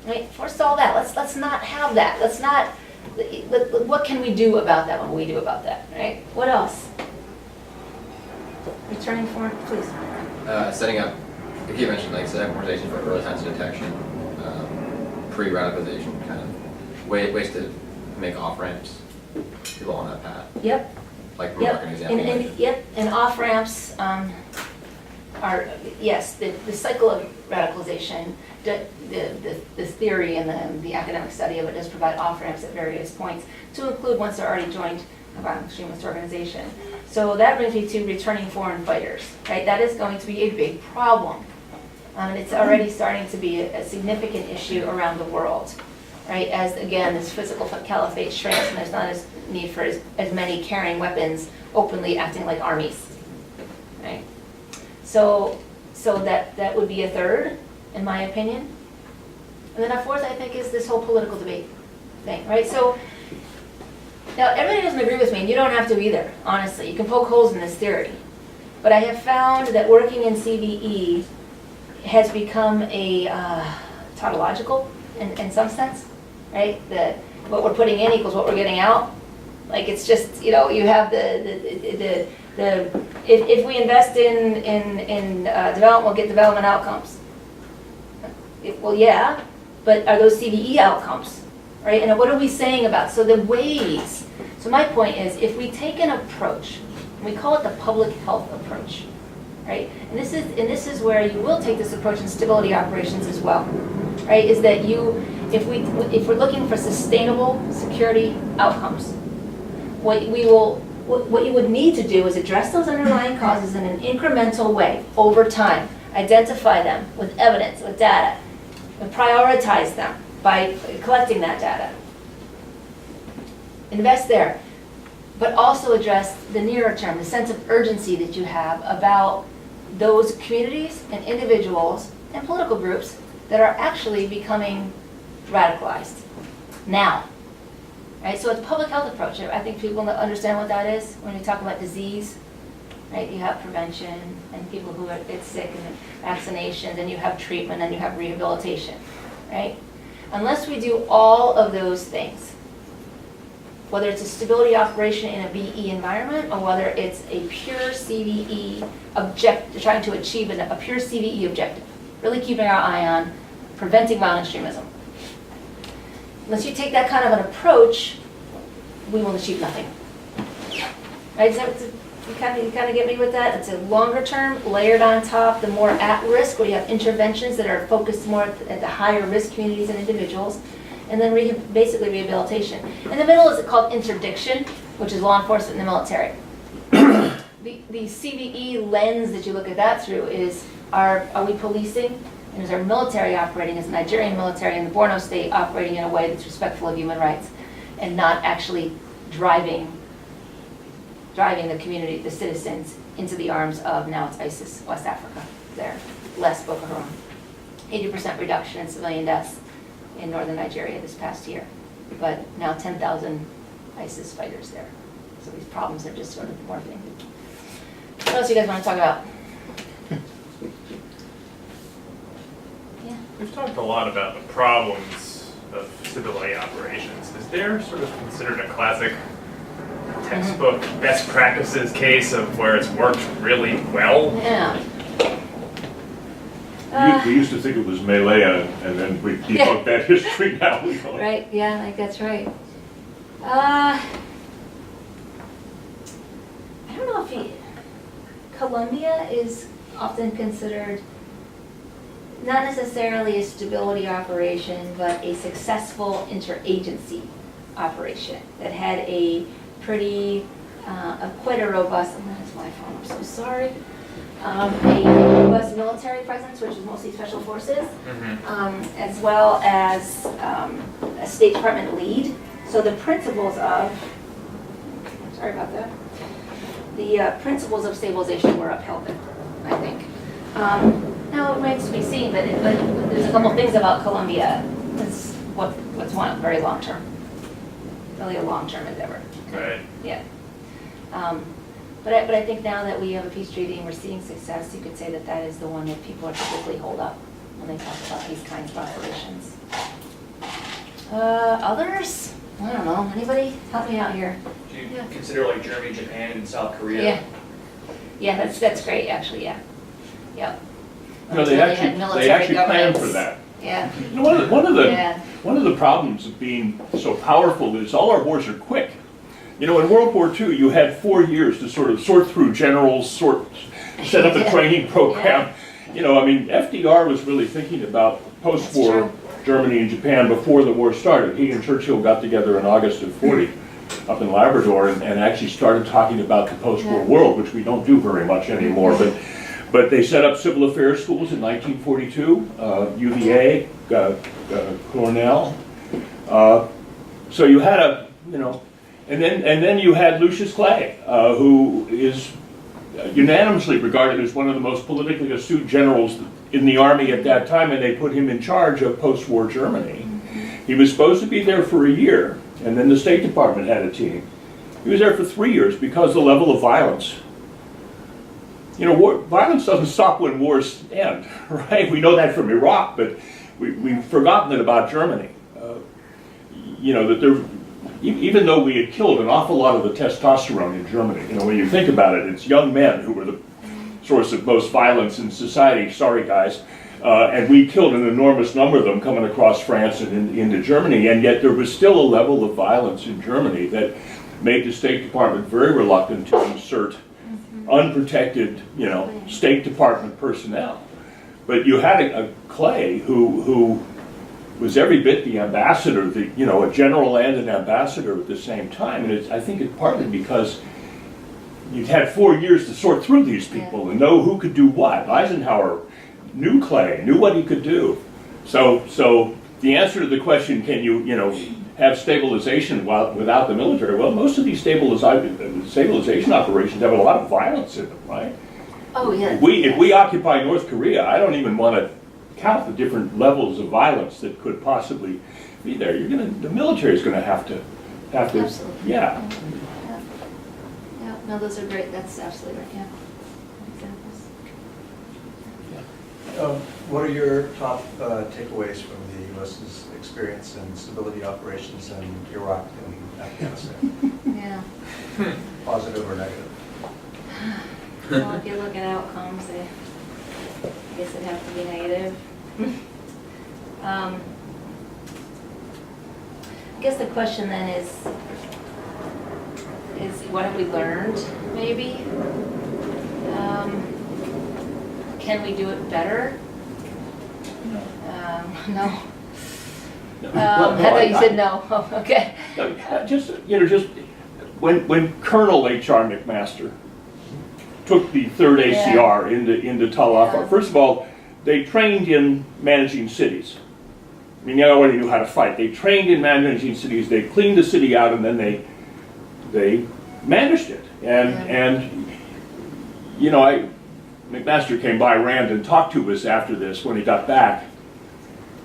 Right? Forestall that. Let's not have that. What can we do about that when we do about that, right? What else? Returning form, please. Setting up, if you mentioned like setting up organizations for early signs of detection, pre-radicalization, kind of ways to make off-ramps, people on that path. Yep. Like Yep. marketing example. Yep. And off-ramps are, yes, the cycle of radicalization, the theory and the academic study of it does provide off-ramps at various points to include once they're already joined a violent extremist organization. So that brings me to returning foreign fighters, right? That is going to be a big problem. And it's already starting to be a significant issue around the world, right? As, again, this physical caliphate shrinks and there's not as need for as many carrying weapons openly acting like armies, right? So that would be a third, in my opinion. And then a fourth, I think, is this whole political debate thing, right? So now everybody doesn't agree with me, and you don't have to either, honestly. You can poke holes in this theory. But I have found that working in CVE has become a tautological in some sense, right? That what we're putting in equals what we're getting out. Like it's just, you have if we invest in development, we'll get development outcomes. Well, yeah, but are those CVE outcomes, right? And what are we saying about? So the ways. So my point is, if we take an approach, we call it the public health approach, right? And this is where you will take this approach in stability operations as well, right? Is that if we're looking for sustainable security outcomes, what you would need to do is address those underlying causes in an incremental way over time, identify them with evidence, with data, and prioritize them by collecting that data. Invest there, but also address the nearer term, the sense of urgency that you have about those communities and individuals and political groups that are actually becoming radicalized now. Right? So it's a public health approach. I think people understand what that is when you talk about disease. Right? You have prevention and people who get sick and vaccinations, and you have treatment and you have rehabilitation. Right? Unless we do all of those things, whether it's a stability operation in a VE environment or whether it's a pure CVE objective, trying to achieve a pure CVE objective, really keeping our eye on preventing violent extremism. Unless you take that kind of an approach, we will achieve nothing. Right? You kind of get me with that? It's a longer term, layered on top, the more at risk, where you have interventions that are focused more at the higher risk communities and individuals, and then basically rehabilitation. In the middle is called interdiction, which is law enforcement and the military. The CVE lens that you look at that through is, are we policing? And is our military operating, as the Nigerian military in the Borno state operating in a way that's respectful of human rights and not actually driving the community, the citizens, into the arms of, now it's ISIS, West Africa, there, less Boko Haram. 80% reduction in civilian deaths in northern Nigeria this past year, but now 10,000 ISIS fighters there. So these problems are just sort of morphing. What else do you guys want to talk about? Yeah. We've talked a lot about the problems of stability operations. Is there sort of considered a classic textbook best practices case of where it's worked really well? Yeah. We used to think it was Malaya, and then we debunked that history now. We know. Right, yeah, I think that's right. I don't know if Colombia is often considered not necessarily a stability operation, but a successful interagency operation that had a pretty, quite a robust, oh, that is my phone, I'm so sorry. A robust military presence, which is mostly special forces, as well as a State Department lead. So the principles of, sorry about that, the principles of stabilization were upheld there, I think. Now, it remains to be seen, but there's a couple things about Colombia that's what's one very long-term, really a long-term endeavor. Right. Yeah. But I think now that we have a peace treaty and we're seeing success, you could say that that is the one that people are typically hold up when they talk about these kinds of operations. Others? I don't know. Anybody help me out here? Do you consider like Germany, Japan, and South Korea? Yeah. Yeah, that's great, actually, yeah. Yep. No, they actually planned for that. Yeah. You know, one of the problems of being so powerful is all our wars are quick. You know, in World War II, you had 4 years to sort of sort through generals, set up a training program. You know, I mean, FDR was really thinking about post-war Germany and Japan before the war started. He and Churchill got together in August of '40 up in Labrador and actually started talking about the post-war world, which we don't do very much anymore. But they set up civil affairs schools in 1942, UVA, Cornell. So you had a, you know, and then you had Lucius Clay, who is unanimously regarded as one of the most politically astute generals in the army at that time, and they put him in charge of post-war Germany. He was supposed to be there for a year, and then the State Department had a team. He was there for 3 years because the level of violence. You know, violence doesn't stop when wars end, right? We know that from Iraq, but we've forgotten it about Germany. You know, that there, even though we had killed an awful lot of the testosterone in Germany, you know, when you think about it, it's young men who were the source of most violence in society, sorry guys, and we killed an enormous number of them coming across France and into Germany, and yet there was still a level of violence in Germany that made the State Department very reluctant to insert unprotected, you know, State Department personnel. But you had a Clay who was every bit the ambassador, you know, a general and an ambassador at the same time. And I think it's partly because you'd had 4 years to sort through these people and know who could do what. Eisenhower knew Clay, knew what he could do. So the answer to the question, can you know, have stabilization without the military? Well, most of these stabilization operations have a lot of violence in them, right? Oh, yeah. If we occupy North Korea, I don't even want to count the different levels of violence that could possibly be there. The military is going to have to, Absolutely. yeah. Yeah, no, those are great. That's absolutely right, yeah. Examples. What are your top takeaways from the U.S.'s experience in stability operations in Iraq and Afghanistan? Yeah. Positive or negative? Well, if you look at outcomes, I guess it'd have to be negative. I guess the question then is what have we learned, maybe? Can we do it better? No. I thought you said no. Oh, okay. Just when Colonel H.R. McMaster took the 3rd ACR into Tal Afar, first of all, they trained in managing cities. I mean, they already knew how to fight. They trained in managing cities. They cleaned the city out, and then they managed it. And you know, McMaster came by Rand and talked to us after this when he got back.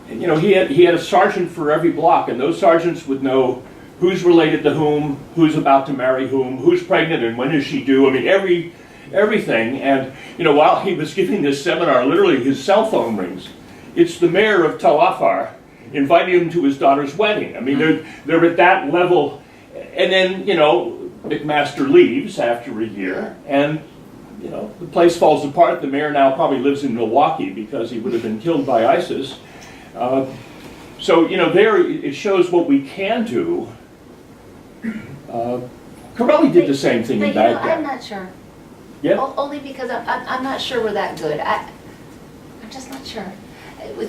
And you know, he had a sergeant for every block, and those sergeants would know who's related to whom, who's about to marry whom, who's pregnant, and when is she due. I mean, everything. And you know, while he was giving this seminar, literally his cell phone rings. It's the mayor of Tal Afar inviting him to his daughter's wedding. I mean, they're at that level. And then, you know, McMaster leaves after a year, and you know, the place falls apart. The mayor now probably lives in Milwaukee because he would have been killed by ISIS. So, you know, there it shows what we can do. Corelli did the same thing in But you know, Baghdad. I'm not sure. Yeah. Only because I'm not sure we're that good. I'm just not sure.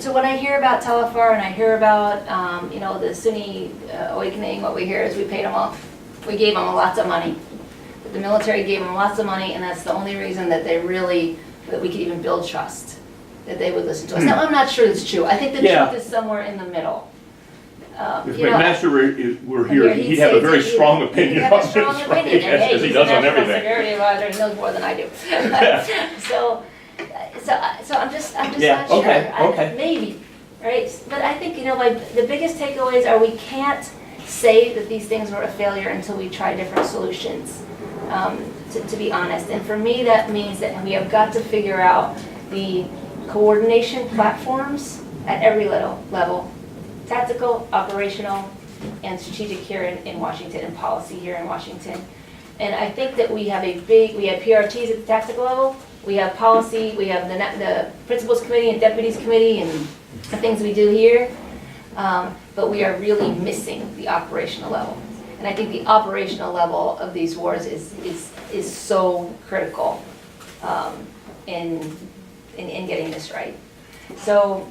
So when I hear about Talafar and I hear about, you know, the Sunni awakening, what we hear is we paid them off. We gave them lots of money. The military gave them lots of money, and that's the only reason that they really, that we could even build trust, that they would listen to us. Now, I'm not sure it's true. I think the Yeah. truth is somewhere in the middle. If You know, McMaster were here, he'd have a very strong opinion on this, right? As he does on everything. Security advisor, he knows more than I do. So I'm just Yeah, not sure. okay, okay. Maybe, right? But I think, you know, the biggest takeaways are we can't say that these things were a failure until we try different solutions, to be honest. And for me, that means that we have got to figure out the coordination platforms at every level. Tactical, operational, and strategic here in Washington, and policy here in Washington. And I think that we have we have PRTs at the tactical level, we have policy, we have the principals committee and deputies committee and the things we do here, but we are really missing the operational level. And I think the operational level of these wars is so critical in getting this right. So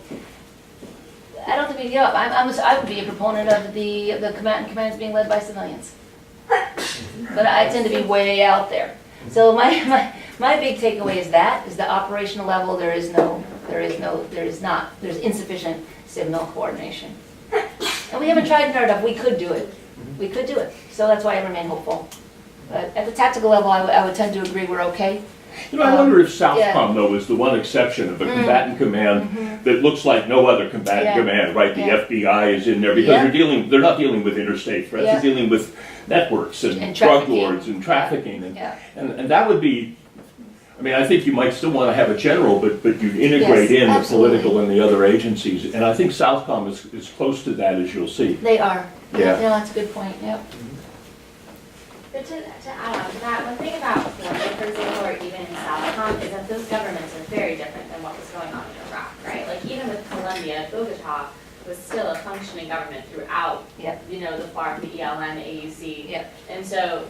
I don't think we give up. I would be a proponent of the commands being led by civilians, but I tend to be way out there. So my big takeaway is the operational level. There's insufficient civil coordination, and we haven't tried hard enough. We could do it. We could do it. So that's why I remain hopeful. But at the tactical level, I would tend to agree we're okay. You know, I wonder if yeah. SOUTHCOM, though, is the one exception of a combatant command that looks like no other combatant Yeah. command, right? The Yeah. FBI is in there because Yeah. they're not dealing with interstate threats, Yeah. they're dealing with networks and And drug trafficking. lords and trafficking. Yeah. And that would be, I mean, I think you might still want to have a general, but you integrate Yes, in absolutely. the political and the other agencies. And I think SOUTHCOM is close to that, as you'll see. They are. Yeah. You know, that's a good point. Yep. But to add on to that, one thing about Colombia, for example, or even in Southcom, is that those governments are very different than what was going on in Iraq, right? Like even with Colombia, Bogota was still a functioning government throughout, Yep. you know, the FARC, the ELN, the AUC. Yep. And so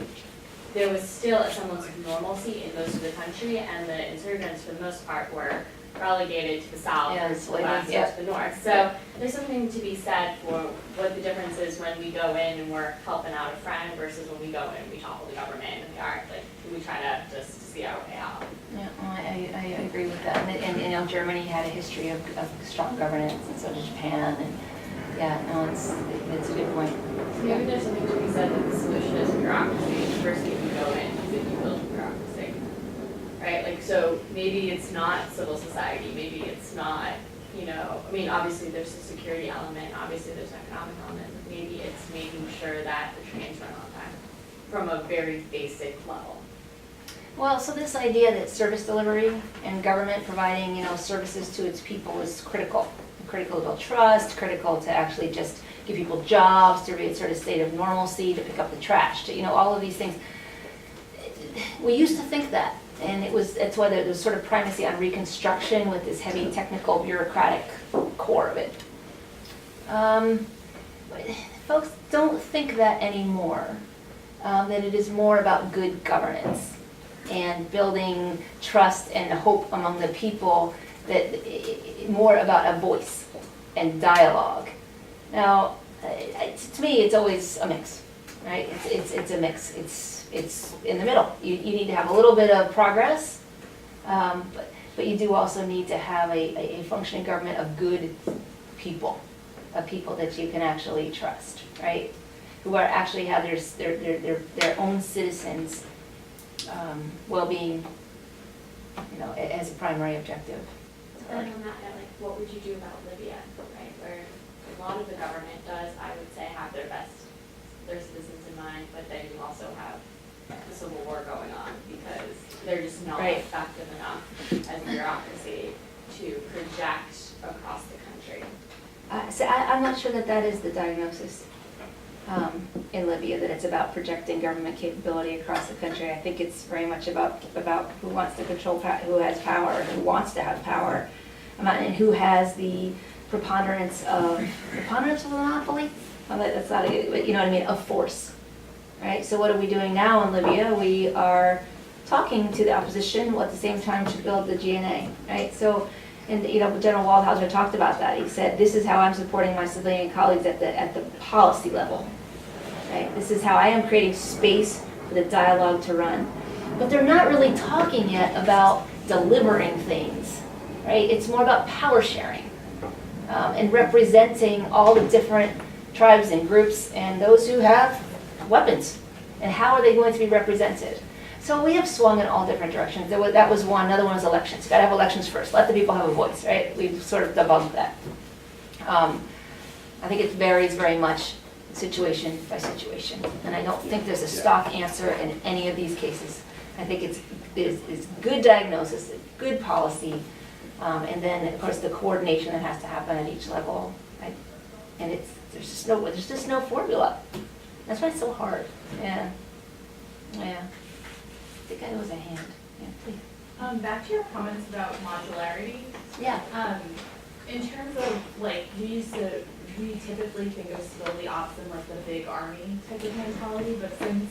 there was still a semblance of normalcy in most of the country, and the insurgents, for the most part, were relegated to the south Yeah, or to the enslaved, west yeah. or to the north. So there's something to be said for what the difference is when we go in and we're helping out a friend versus when we go in and we topple the government and we try to just see our way out. Yeah, well, I agree with that. And you know, Germany had a history of strong governance, and so did Japan. And yeah, no, it's a good point. So maybe there's something to be said that the solution is bureaucracy. The first thing you go in is that you build bureaucracy. Right? Like, so maybe it's not civil society, maybe it's not, you know, I mean, obviously there's a security element, obviously there's an economic element, but maybe it's making sure that the trains run on time from a very basic level. Well, so this idea that service delivery and government providing, you know, services to its people is critical. Critical to build trust, critical to actually just give people jobs, to create sort of state of normalcy, to pick up the trash, to, you know, all of these things. We used to think that. And that's why there was sort of primacy on Reconstruction with this heavy technical bureaucratic core of it. Folks don't think that anymore, that it is more about good governance and building trust and hope among the people, that more about a voice and dialogue. Now, to me, it's always a mix, right? It's a mix. It's in the middle. You need to have a little bit of progress, but you do also need to have a functioning government of good people, of people that you can actually trust, right? Who are actually have their own citizens' well-being, you know, as a primary objective. And on that note, like, what would you do about Libya, right? Where a lot of the government does, I would say, have their citizens in mind, but then you also have the civil war going on because they're just not Right. effective enough as bureaucracy to project across the country. So I'm not sure that is the diagnosis. in Libya, that it's about projecting government capability across the country. I think it's very much about who wants to control, who has power, who wants to have power, and who has the preponderance of the monopoly. Well, that's not a, you know what I mean, of force, right? So what are we doing now in Libya? We are talking to the opposition while at the same time to build the GNA, right? So, and you know, General Waldhauser talked about that. He said, "This is how I'm supporting my civilian colleagues at the policy level, right? This is how I am creating space for the dialogue to run." But they're not really talking yet about delivering things, right? It's more about power sharing and representing all the different tribes and groups and those who have weapons, and how are they going to be represented? So we have swung in all different directions. That was one. Another one was elections. Got to have elections first. Let the people have a voice, right? We've sort of debunked that. I think it varies very much situation by situation, and I don't think there's a stock answer in any of these cases. I think it's good diagnosis, good policy, and then of course the coordination that has to happen at each level. Right? And there's just no formula. That's why it's so hard. Yeah. I think I was a hand. Yeah, please. Back to your comments about modularity. Yeah. In terms of like, we typically think of stability ops in like the big army type of mentality, but since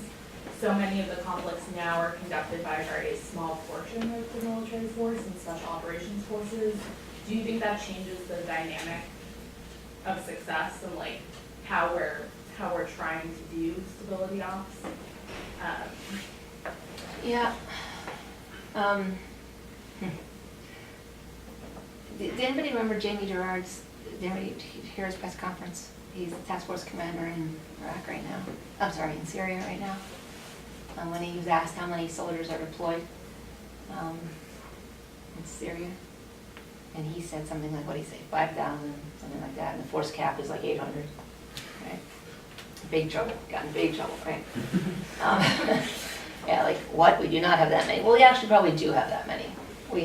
so many of the conflicts now are conducted by a very small portion of the military force and special operations forces, do you think that changes the dynamic of success and like how we're trying to do stability ops? Yeah. Did anybody remember Jamie Gerard's, did anybody hear his press conference? He's the task force commander in Iraq right now. I'm sorry, in Syria right now. When he was asked how many soldiers are deployed in Syria. And he said something like, what did he say, 5,000, something like that. And the force cap is like 800, right? Big trouble, got in big trouble, right? Yeah, like, what? We do not have that many. Well, we actually probably do have that many. We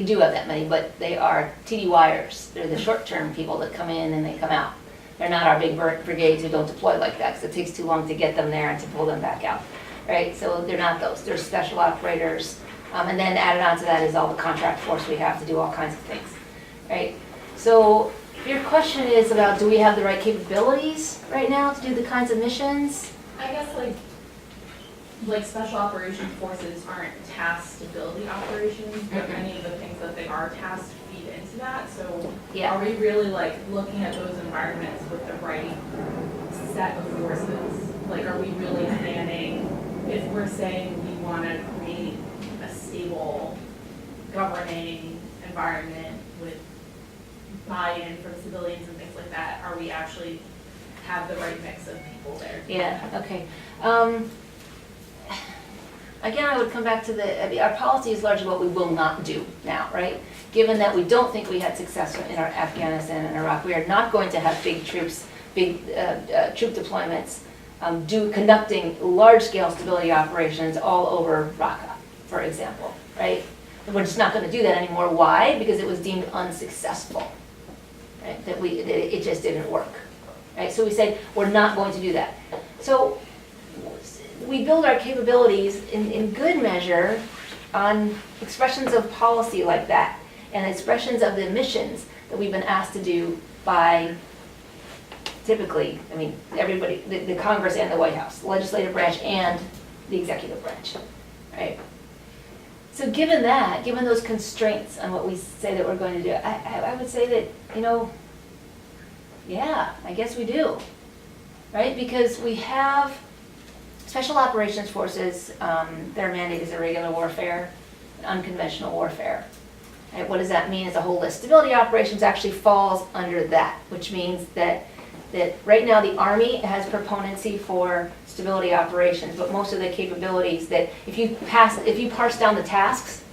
do have that many, but they are TDYers. They're the short-term people that come in and they come out. They're not our big brigades who don't deploy like that, because it takes too long to get them there and to pull them back out, right? So they're not those. They're special operators. And then added on to that is all the contract force we have to do all kinds of things, right? So if your question is about, do we have the right capabilities right now to do the kinds of missions? I guess like special operations forces aren't tasked to build the operations, but many of the things that they are tasked feed into that. So Yeah. Are we really like looking at those environments with the right set of forces? Like, are we really planning, if we're saying we want to create a stable governing environment with buy-in from civilians and things like that, are we actually have the right mix of people there? Yeah, okay. Again, I would come back to our policy is largely what we will not do now, right? Given that we don't think we had success in our Afghanistan and Iraq, we are not going to have big troop deployments, conducting large-scale stability operations all over Raqqa, for example, right? We're just not going to do that anymore. Why? Because it was deemed unsuccessful, right? That it just didn't work, right? So we said we're not going to do that. So we build our capabilities in good measure on expressions of policy like that and expressions of the missions that we've been asked to do by typically, I mean, everybody, the Congress and the White House, the legislative branch and the executive branch, right? So given that, given those constraints on what we say that we're going to do, I would say that, yeah, I guess we do, right? Because we have special operations forces, their mandate is irregular warfare, and unconventional warfare. Right? What does that mean as a whole list? Stability operations actually falls under that, which means that right now the Army has proponency for stability operations, but most of the capabilities that if you parse down the tasks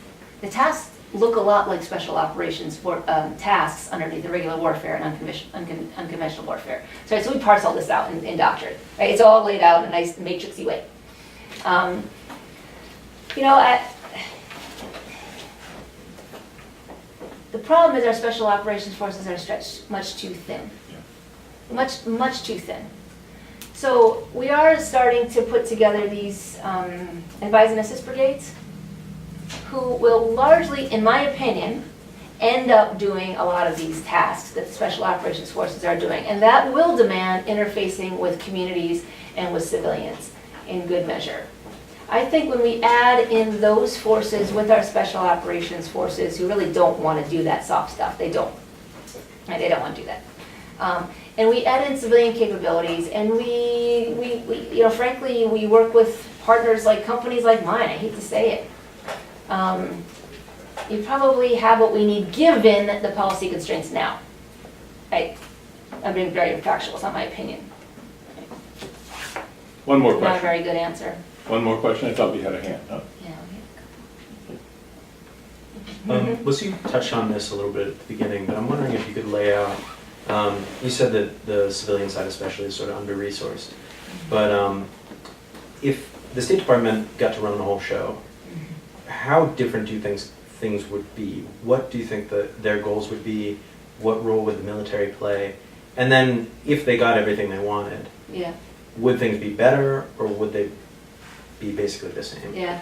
look a lot like special operations for tasks underneath the regular warfare and unconventional warfare. So we parse all this out in doctrine. Right? It's all laid out in a nice matrixy way. The problem is our special operations forces are stretched much too thin. Much too thin. So we are starting to put together these advise and assist brigades who will largely, in my opinion, end up doing a lot of these tasks that the Special Operations Forces are doing. And that will demand interfacing with communities and with civilians in good measure. I think when we add in those forces with our Special Operations Forces who really don't want to do that soft stuff, they don't. Right, they don't want to do that. And we add in civilian capabilities, and we you know, frankly, we work with partners like companies like mine. I hate to say it. You probably have what we need given the policy constraints now. I'm being very factual. It's not my opinion. One more Not a question. very good answer. One more question. I thought we had a hand up. Yeah. Lucy touched on this a little bit at the beginning, but I'm wondering if you could lay out, you said that the civilian side especially is sort of under-resourced, but if the State Department got to run the whole show, how different do you think things would be? What do you think that their goals would be? What role would the military play? And then if they got everything they wanted, Yeah. would things be better or would they be basically the same? Yeah.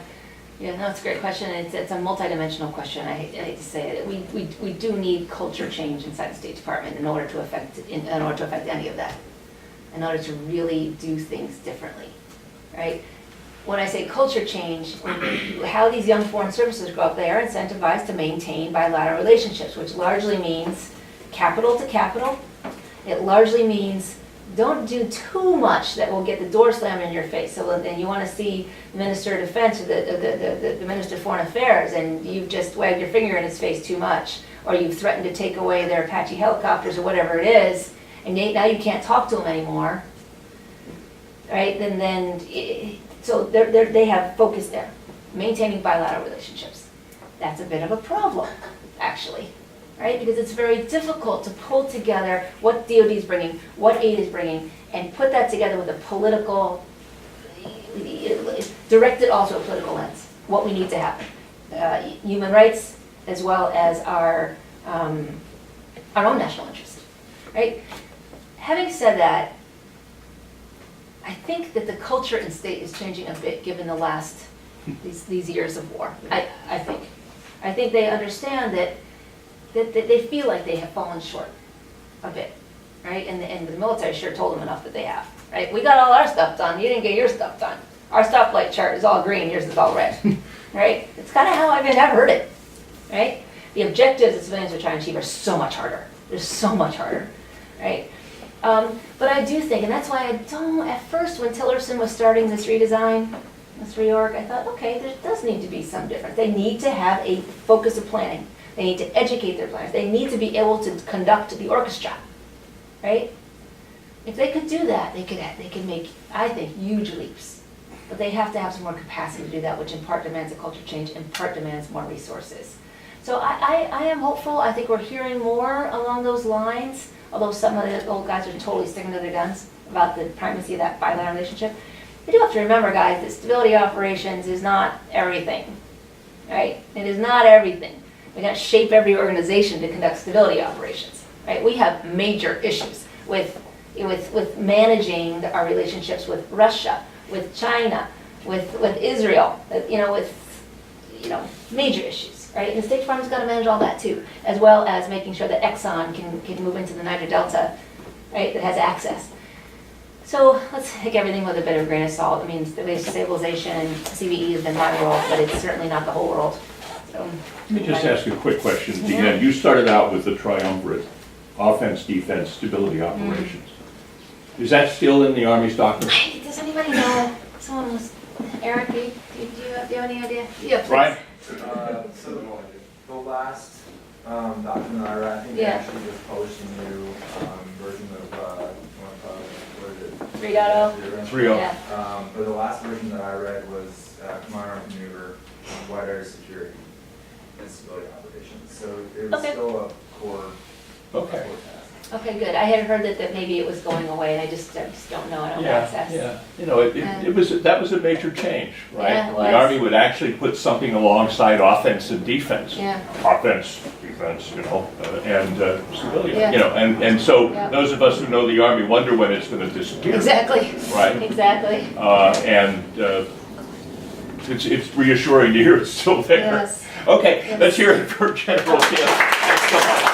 Yeah, no, it's a great question. It's a multidimensional question. I hate to say it. We do need culture change inside the State Department in order to affect any of that. In order to really do things differently, right? When I say culture change, how these young foreign services grow up, they are incentivized to maintain bilateral relationships, which largely means capital to capital. It largely means don't do too much that will get the door slammed in your face. So then you want to see the Minister of Defense or the Minister of Foreign Affairs, and you've just wagged your finger in his face too much, or you've threatened to take away their Apache helicopters or whatever it is, and now you can't talk to them anymore, right? So they have focus there, maintaining bilateral relationships. That's a bit of a problem, actually, right? Because it's very difficult to pull together what DOD is bringing, what aid is bringing, and put that together with a political, directed also a political lens, what we need to happen. Human rights, as well as our own national interest, right? Having said that, I think that the culture in state is changing a bit given the last, these years of war. I think they understand that they feel like they have fallen short a bit, right? And the military sure told them enough that they have, right? We got all our stuff done, you didn't get your stuff done. Our stoplight chart is all green, yours is all red, right? It's kind of how I've heard it, right? The objectives that civilians are trying to achieve are so much harder. They're so much harder, right? But I do think, and that's why at first when Tillerson was starting this redesign, this reorg, I thought, okay, there does need to be some difference. They need to have a focus of planning. They need to educate their planners. They need to be able to conduct the orchestra, right? If they could do that, they could make, I think, huge leaps. But they have to have some more capacity to do that, which in part demands a culture change, in part demands more resources. So I am hopeful. I think we're hearing more along those lines, although some of the old guys are totally sticking to their guns about the primacy of that bilateral relationship. You do have to remember, guys, that stability operations is not everything, right? It is not everything. We got to shape every organization to conduct stability operations, right? We have major issues with managing our relationships with Russia, with China, with Israel, major issues, right? And the State Department's got to manage all that too, as well as making sure that Exxon can move into the Niger Delta, right, that has access. So let's take everything with a bit of a grain of salt. I mean, stabilization, CVE has been my world, but it's certainly not the whole world. So, Let me just ask a quick question at the end. You started out with the triumvirate, offense, defense, stability operations. Is that still in the Army's doctrine? Does anybody know? Someone was, Eric, do you have any idea? Yeah, please. Right. So the last document that I read, I think they actually just published a new version of, what is it? 3.0. 3.0. Yeah. But the last version that I read was Command Armed Maneuver, Wide Area Security, and Stability Operations. So it was still a core task. Okay, good. I had heard that maybe it was going away, and I just don't know. I don't have access. Yeah, you know, that was a major change, right? Yeah, it was. The Army would actually put something alongside offense and defense. Yeah. Offense, defense, you know, and civilian, Yeah. you know, and so Yeah. those of us who know the Army wonder when it's gonna disappear. Exactly. Right? Exactly. It's reassuring to hear it's still there. Yes. Okay, Yes. let's hear it for General Taylor. Thanks so much.